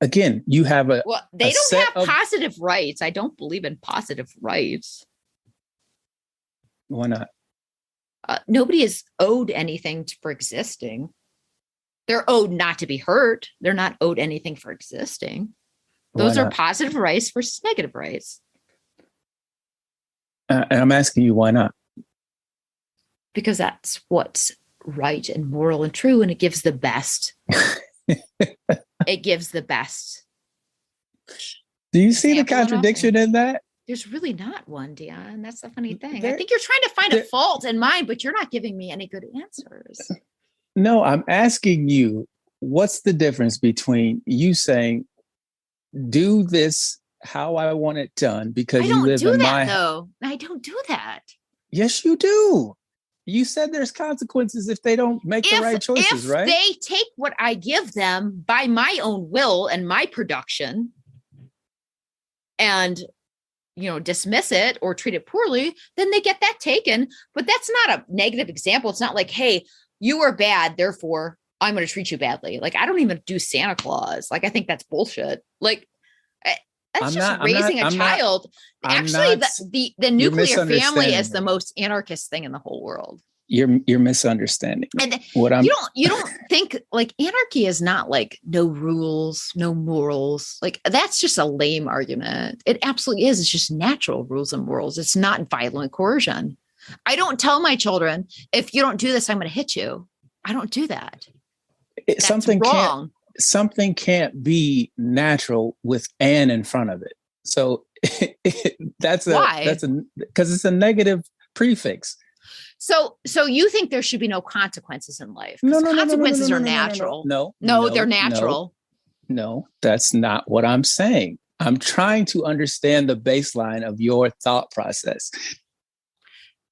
again, you have they don't have positive rights. I don't believe in positive rights. Why not? Nobody is owed anything for existing. They're owed not to be hurt. They're not owed anything for existing. Those are positive rights versus negative rights. And I'm asking you, why not? Because that's what's right and moral and true, and it gives the best. It gives the best. Do you see the contradiction in that? There's really not one, Deon. That's the funny thing. I think you're trying to find a fault in mine, but you're not giving me any good answers. No, I'm asking you, what's the difference between you saying, do this how I want it done because you live in my... though. I don't do that. Yes, you do. You said there's consequences if they don't make the right choices, right? If they take what I give them by my own will and my production and, dismiss it or treat it poorly, then they get that taken. But that's not a negative example. It's not like, hey, you are bad, therefore I'm going to treat you badly. Like, I don't even do Santa Claus. Like, I think that's bullshit. Like, that's raising a child. Actually, the nuclear family is the most anarchist thing in the whole world. You're misunderstanding. And you don't think like anarchy is not like no rules, no morals. Like that's just a lame argument. It absolutely is. It's just natural rules and morals. It's not violent coercion. I don't tell my children, if you don't do this, I'm going to hit you. I don't do that. That's wrong. something can't be natural with "and" in front of it. So Why? Because it's a negative prefix. So you think there should be no consequences in life? No, Consequences are natural. No, they're natural. No, that's not what I'm saying. I'm trying to understand the baseline of your thought process.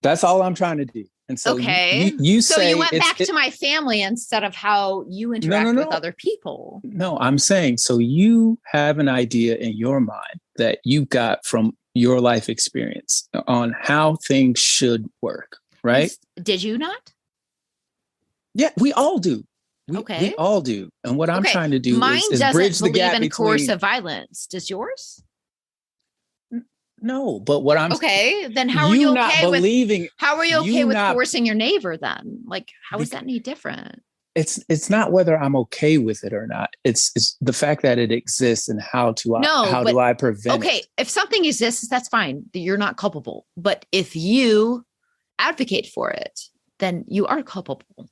That's all I'm trying to do. And so you say, so you went back to my family instead of how you interact with other people. No, I'm saying, so you have an idea in your mind that you got from your life experience on how things should work, right? Did you not? Yeah, we all do. We all do. And what I'm trying to do is bridge the gap between coercive violence. Does yours? No, but what I'm then how are you okay with how are you okay with forcing your neighbor then? Like, how is that any different? It's not whether I'm okay with it or not. It's the fact that it exists and how do I prevent it? Okay, if something exists, that's fine. You're not culpable. But if you advocate for it, then you are culpable.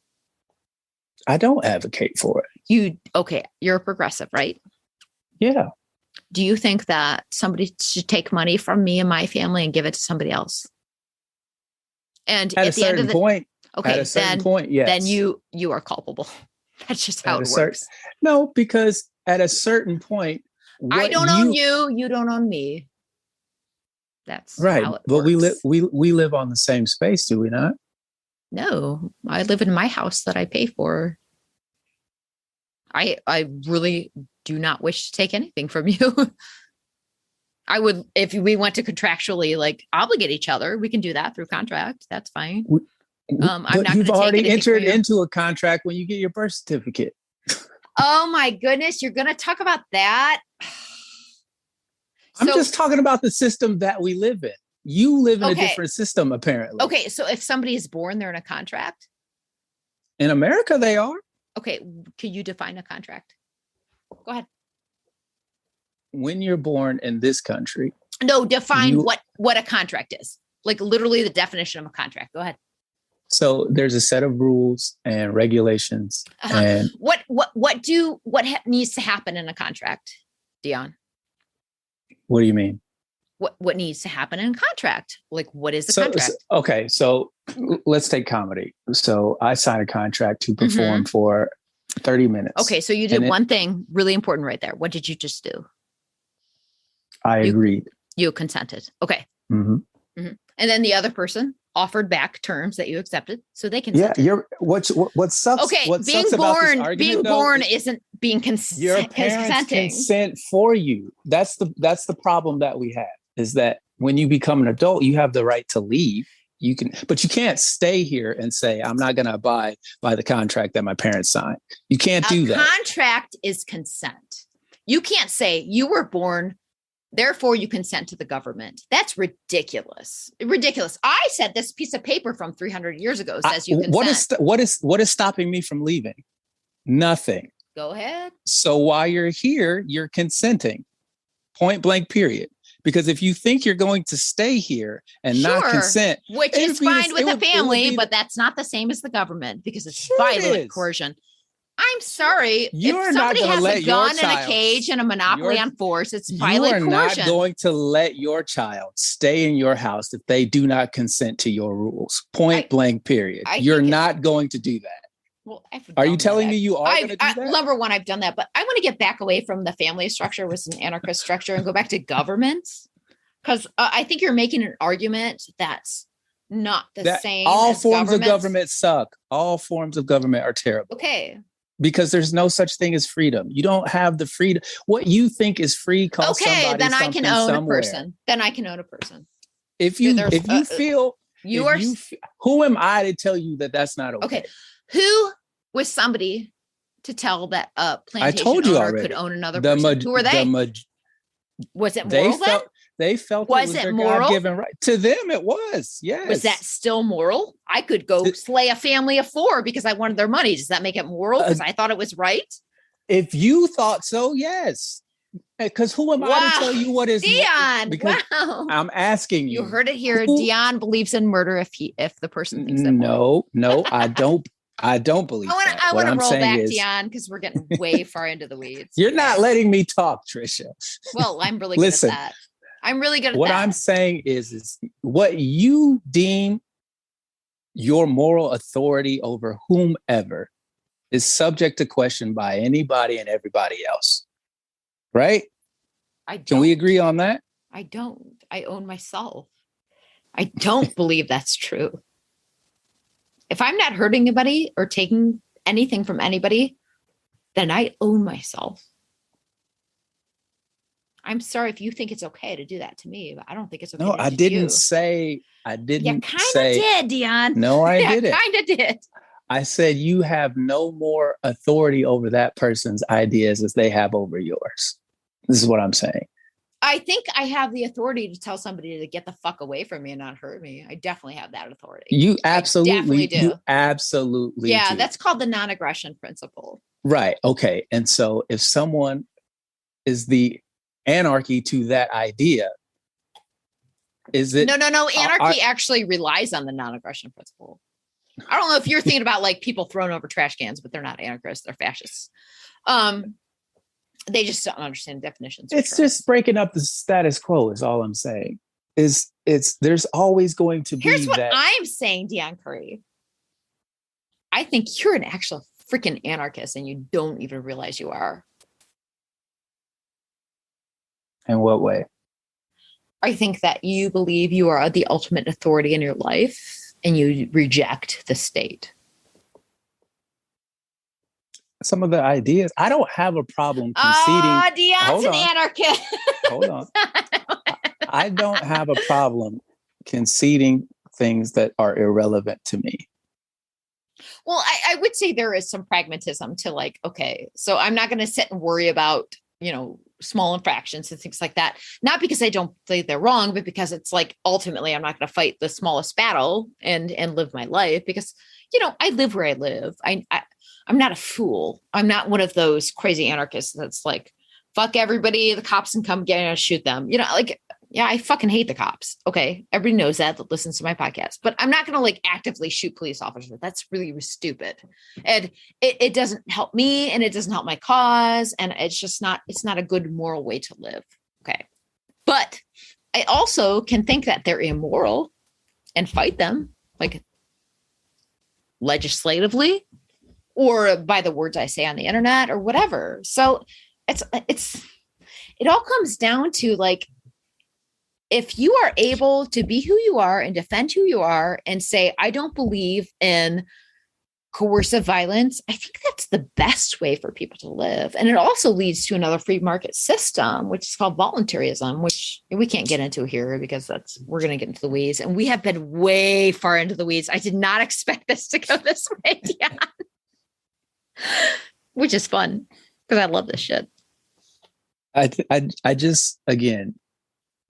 I don't advocate for it. You're a progressive, right? Yeah. Do you think that somebody should take money from me and my family and give it to somebody else? And at the end of the point, yes. Then you are culpable. That's just how it works. No, because at a certain point, I don't own you. You don't own me. That's right. How it but works. we live on the same space, do we not? No, I live in my house that I pay for. I really do not wish to take anything from you. I would, if we want to contractually obligate each other, we can do that through contract. That's fine. I'm not. You've already entered into a contract when you get your birth certificate. Oh my goodness, you're going to talk about that? I'm just talking about the system that we live in. You live in a different system, apparently. Okay, so if somebody is born, they're in a contract? In America, they are. Okay, can you define a contract? Go ahead. When you're born in this country. No, define what a contract is. Like literally the definition of a contract. Go ahead. So there's a set of rules and regulations. And what needs to happen in a contract, Deon? What do you mean? What needs to happen in a contract? Like, what is the contract? So let's take comedy. So I signed a contract to perform for 30 minutes. Okay, so you did one thing really important right there. What did you just do? I agreed. You consented. Okay. Mm-hmm. Mm-hmm. And then the other person offered back terms that you accepted, so they consented. Yeah, what sucks? Okay, what being sucks born, about this being born isn't being your parents consent for you. That's the problem that we have. Is that when you become an adult, you have the right to leave. You can, but you can't stay here and say, I'm not going to abide by the contract that my parents signed. You can't do that. Contract is consent. You can't say you were born, therefore you consent to the government. That's ridiculous. Ridiculous. I said this piece of paper from 300 years ago says you consent. What is stopping me from leaving? Nothing. Go ahead. So while you're here, you're consenting. Point blank, period. Because if you think you're going to stay here and not consent, which is fine with the family, but that's not the same as the government because it's violent coercion. I'm sorry. If somebody has a gun and a cage and a monopoly on force, it's violent coercion. You are not going to let your child stay in your house if they do not consent to your rules. Point blank, period. You're not going to do that. Well, are you telling me you are going to do that? Number one, I've done that, but I want to get back away from the family structure, which is an anarchist structure, and go back to government. Because I think you're making an argument that's not the same. All forms of government suck. All forms of government are terrible. Okay. Because there's no such thing as freedom. You don't have the freedom. What you think is free costs somebody then I can own somewhere. a person. Then I can own a person. If you feel who am I to tell you that that's not okay? Okay. Who was somebody to tell that a plantation owner could own another person? Who were they? Was it moral then? They felt it was their God-given right. To them, it was. Yes. Was that still moral? I could go slay a family of 4 because I wanted their money. Does that make it moral? Because I thought it was right? If you thought so, yes. Because who am I to tell you what is Deon? Because I'm asking you. You heard it here. Deon believes in murder if the person thinks that. No, I don't. I don't believe that. I What want to I'm roll saying back, is- Deon, because we're getting way far into the weeds. You're not letting me talk, Trisha. Well, I'm really good Listen, at that. I'm really good at what that. I'm saying is what you deem your moral authority over whomever is subject to question by anybody and everybody else. Right? Can we agree on that? I don't. I own myself. I don't believe that's true. If I'm not hurting anybody or taking anything from anybody, then I own myself. I'm sorry if you think it's okay to do that to me, but I don't think it's okay. No, to do I to didn't you. say. I didn't You kind say. of did, Deon. No, I didn't. Kind of did. I said you have no more authority over that person's ideas as they have over yours. This is what I'm saying. I think I have the authority to tell somebody to get the fuck away from me and not hurt me. I definitely have that authority. You absolutely do. You absolutely Yeah, do. that's called the non-aggression principle. Right. Okay. And so if someone is the anarchy to that idea, is it? No. Anarchy actually relies on the non-aggression principle. I don't know if you're thinking about like people throwing over trash cans, but they're not anarchists, they're fascists. They just don't understand definitions. It's just breaking up the status quo is all I'm saying. It's there's always going to be Here's what that. I'm saying, Deon Curry. I think you're an actual freaking anarchist and you don't even realize you are. In what way? I think that you believe you are the ultimate authority in your life and you reject the state. Some of the ideas, I don't have a problem conceding. Deon's an anarchist. Hold on. I don't have a problem conceding things that are irrelevant to me. Well, I would say there is some pragmatism to like, okay, so I'm not going to sit and worry about, small infractions and things like that. Not because I don't think they're wrong, but because it's like, ultimately, I'm not going to fight the smallest battle and live my life because, I live where I live. I'm not a fool. I'm not one of those crazy anarchists that's like, fuck everybody. The cops can come get and shoot them. I fucking hate the cops. Okay. Everybody knows that listens to my podcast, but I'm not going to like actively shoot police officers. That's really stupid. And it doesn't help me and it doesn't help my cause. And it's not a good moral way to live. Okay. But I also can think that they're immoral and fight them like legislatively or by the words I say on the internet or whatever. So it all comes down to like, if you are able to be who you are and defend who you are and say, I don't believe in coercive violence, I think that's the best way for people to live. And it also leads to another free market system, which is called voluntarism, which we can't get into here because we're going to get into the weeds. And we have been way far into the weeds. I did not expect this to go this way, Deon. Which is fun because I love this shit. I just, again,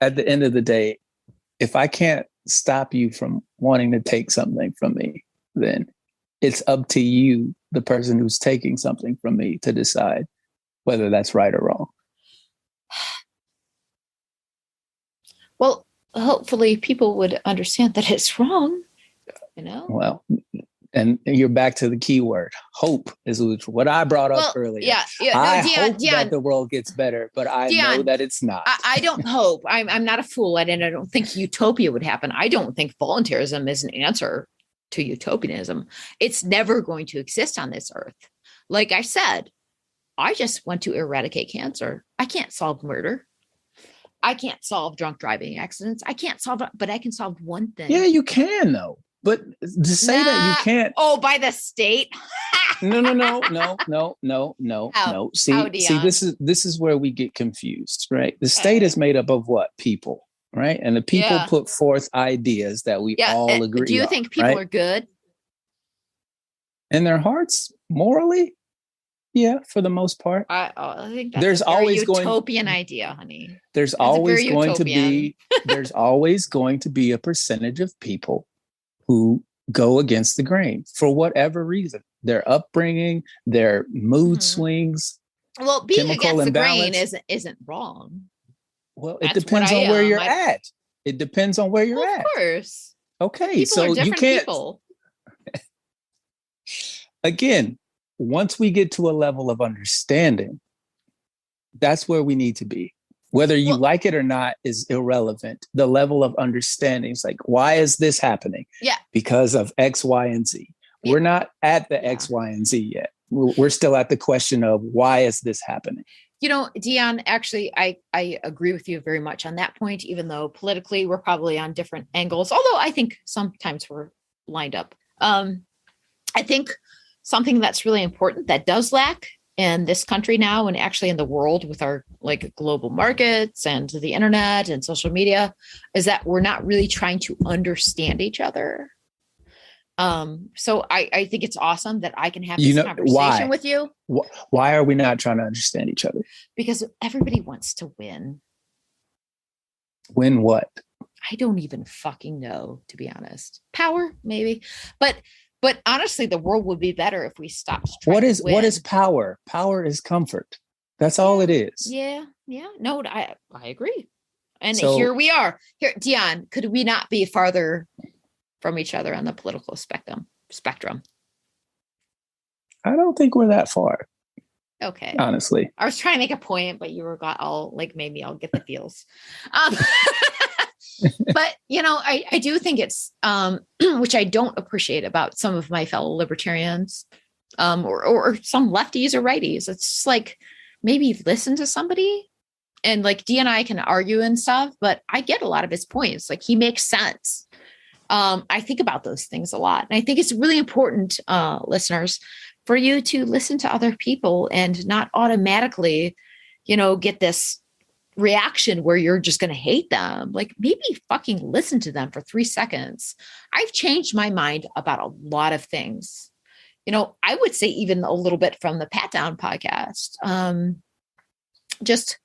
at the end of the day, if I can't stop you from wanting to take something from me, then it's up to you, the person who's taking something from me, to decide whether that's right or wrong. Well, hopefully people would understand that it's wrong, Well, and you're back to the key word. Hope is what I brought up earlier. Yeah. I hope that the world gets better, but I know that it's not. I don't hope. I'm not a fool. I don't think utopia would happen. I don't think voluntarism is an answer to utopianism. It's never going to exist on this earth. Like I said, I just want to eradicate cancer. I can't solve murder. I can't solve drunk driving accidents. I can't solve it, but I can solve one thing. Yeah, you can though. But to say that you can't. Oh, by the state? No. See, this is where we get confused, right? The state is made up of what? People, right? And the people put forth ideas that we all agree on. Do you think people are good? In their hearts, morally? Yeah, for the most part. I think that's there's always utopian idea, honey. There's always going to be there's always going to be a percentage of people who go against the grain for whatever reason, their upbringing, their mood swings. Well, being against the grain isn't wrong. Well, it depends on where you're at. It depends on where you're at. Of course. Okay, people so are you can't. People. Again, once we get to a level of understanding, that's where we need to be. Whether you like it or not is irrelevant. The level of understanding is like, why is this happening? Yeah. Because of X, Y, and Z. Yeah. We're not at the X, Y, and Z yet. We're still at the question of why is this happening? You know, Deon, actually, I agree with you very much on that point, even though politically we're probably on different angles, although I think sometimes we're lined up. I think something that's really important that does lack in this country now, and actually in the world with our like global markets and the internet and social media, is that we're not really trying to understand each other. So I think it's awesome that I can have this conversation with you. Why are we not trying to understand each other? Because everybody wants to win. Win what? I don't even fucking know, to be honest. Power, maybe. But honestly, the world would be better if we stopped trying to win. What is power? Power is comfort. That's all it is. Yeah. No, I agree. And so, here we are. Here, Deon, could we not be farther from each other on the political spectrum? I don't think we're that far. Okay. Honestly. I was trying to make a point, but you were all like, made me all get the feels. But, you know, I do think it's, which I don't appreciate about some of my fellow libertarians, or some lefties or righties. It's just like, maybe listen to somebody, and like D and I can argue and stuff, but I get a lot of his points. Like, he makes sense. I think about those things a lot. And I think it's really important, listeners, for you to listen to other people and not automatically, you know, get this reaction where you're just going to hate them. Like, maybe fucking listen to them for 3 seconds. I've changed my mind about a lot of things. You know, I would say even a little bit from the Pat Down podcast. Just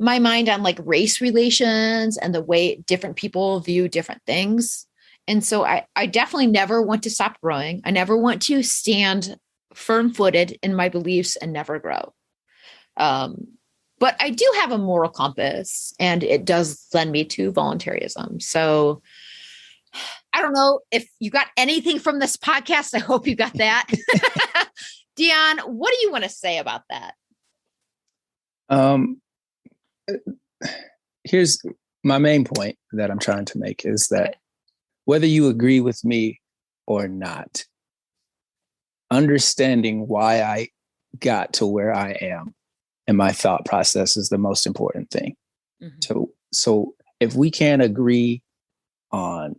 my mind on like race relations and the way different people view different things. And so I definitely never want to stop growing. I never want to stand firm-footed in my beliefs and never grow. But I do have a moral compass, and it does lend me to voluntarism. So I don't know if you got anything from this podcast. I hope you got that. Deon, what do you want to say about that? Here's my main point that I'm trying to make is that whether you agree with me or not, understanding why I got to where I am and my thought process is the most important thing. Mm-hmm. So if we can't agree on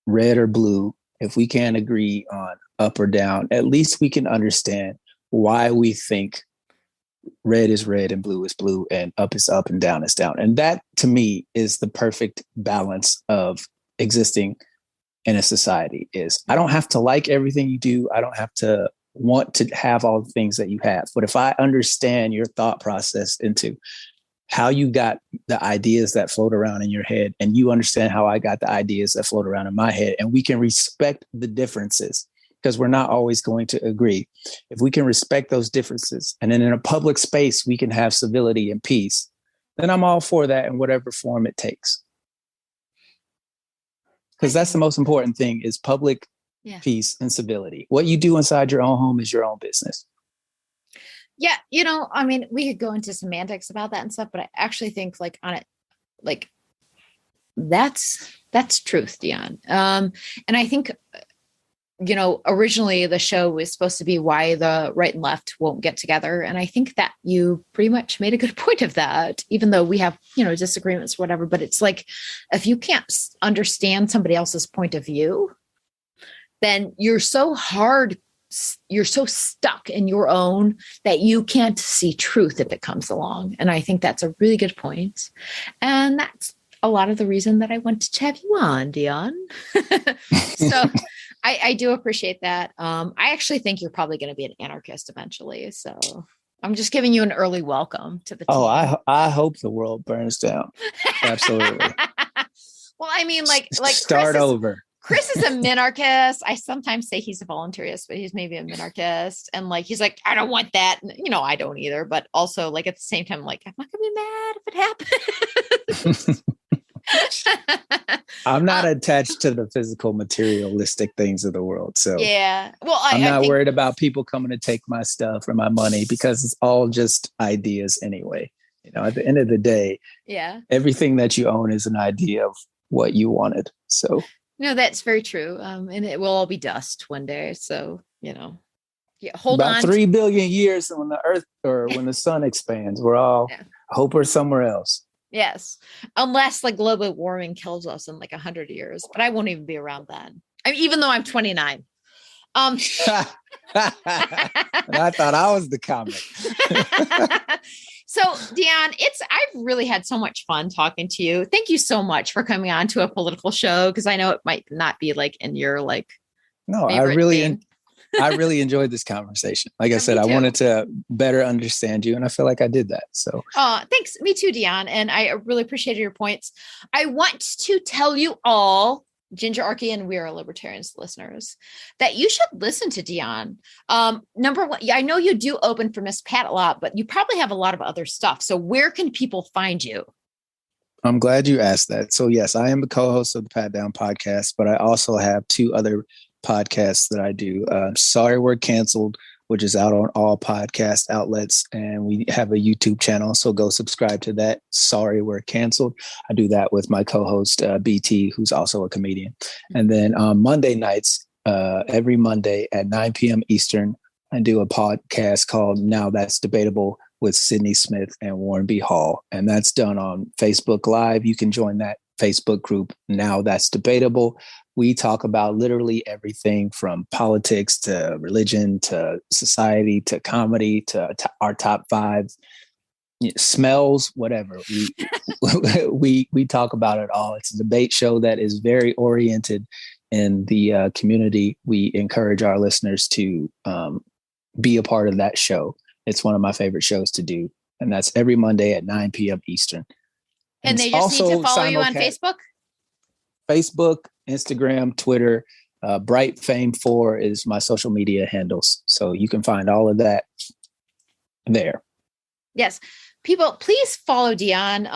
red or blue, if we can't agree on up or down, at least we can understand why we think red is red and blue is blue and up is up and down is down. And that, to me, is the perfect balance of existing in a society. Is I don't have to like everything you do. I don't have to want to have all the things that you have. But if I understand your thought process into how you got the ideas that float around in your head, and you understand how I got the ideas that float around in my head, and we can respect the differences, because we're not always going to agree. If we can respect those differences, and then in a public space, we can have civility and peace, then I'm all for that in whatever form it takes. Because that's the most important thing, is public peace and civility. What you do inside your own home is your own business. Yeah. You know, I mean, we could go into semantics about that and stuff, but I actually think like on it, like that's truth, Deon. And I think, you know, originally the show was supposed to be why the right and left won't get together. And I think that you pretty much made a good point of that, even though we have, you know, disagreements, whatever. But it's like, if you can't understand somebody else's point of view, then you're so stuck in your own that you can't see truth if it comes along. And I think that's a really good point. And that's a lot of the reason that I wanted to have you on, Deon. So I do appreciate that. I actually think you're probably going to be an anarchist eventually. So I'm just giving you an early welcome to the team. Oh, I hope the world burns down. Absolutely. Well, I mean, like start over. Chris is a minarchist. I sometimes say he's a voluntarist, but he's maybe a minarchist. And like, he's like, I don't want that. And, you know, I don't either. But also like at the same time, like, I'm not going to be mad if it happens. I'm not attached to the physical, materialistic things of the world. So yeah. Well, I'm not I think, worried about people coming to take my stuff or my money because it's all just ideas anyway. You know, at the end of the day, yeah. everything that you own is an idea of what you wanted. So No, that's very true. And it will all be dust one day. So, yeah, hold about on. 3 billion years when the earth or when the sun expands, we're all, Yeah. I hope we're somewhere else. Yes. Unless like global warming kills us in like 100 years, but I won't even be around then. I mean, even though I'm 29. And I thought I was the comic. So Deon, I've really had so much fun talking to you. Thank you so much for coming on to a political show. Cause I know it might not be like in your like, No, I really enjoyed this conversation. Like I said, I wanted to better understand you and I feel like I did that. So thanks. Me too, Deon. And I really appreciated your points. I want to tell you all, Gingerarchy and We Are Libertarians listeners, that you should listen to Deon. Number one, I know you do open for Miss Pat a lot, but you probably have a lot of other stuff. So where can people find you? I'm glad you asked that. So yes, I am the co-host of the Pat Down podcast, but I also have 2 other podcasts that I do. Sorry We're Canceled, which is out on all podcast outlets. And we have a YouTube channel. So go subscribe to that. Sorry We're Canceled. I do that with my co-host, BT, who's also a comedian. And then on Monday nights, every Monday at 9 p.m. Eastern, I do a podcast called Now That's Debatable with Sydney Smith and Warren B. Hall. And that's done on Facebook Live. You can join that Facebook group, Now That's Debatable. We talk about literally everything from politics to religion to society to comedy to our top 5 smells, whatever. We talk about it all. It's a debate show that is very oriented in the community. We encourage our listeners to be a part of that show. It's one of my favorite shows to do. And that's every Monday at 9 p.m. Eastern. And they just need to follow you on Facebook? Facebook, Instagram, Twitter. Bright Fame 4 is my social media handles. So you can find all of that there. Yes. People, please follow Deon.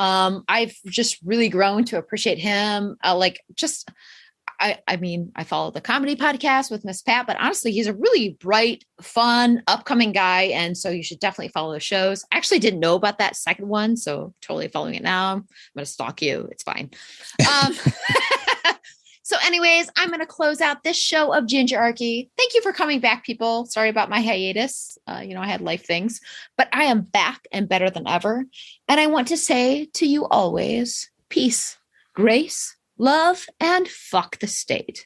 I've just really grown to appreciate him. I mean, I follow the comedy podcast with Miss Pat, but honestly, he's a really bright, fun, upcoming guy. And so you should definitely follow the shows. I actually didn't know about that second one, so totally following it now. I'm going to stalk you. It's fine. So anyways, I'm going to close out this show of Gingerarchy. Thank you for coming back, people. Sorry about my hiatus. I had life things, but I am back and better than ever. And I want to say to you always, peace, grace, love, and fuck the state.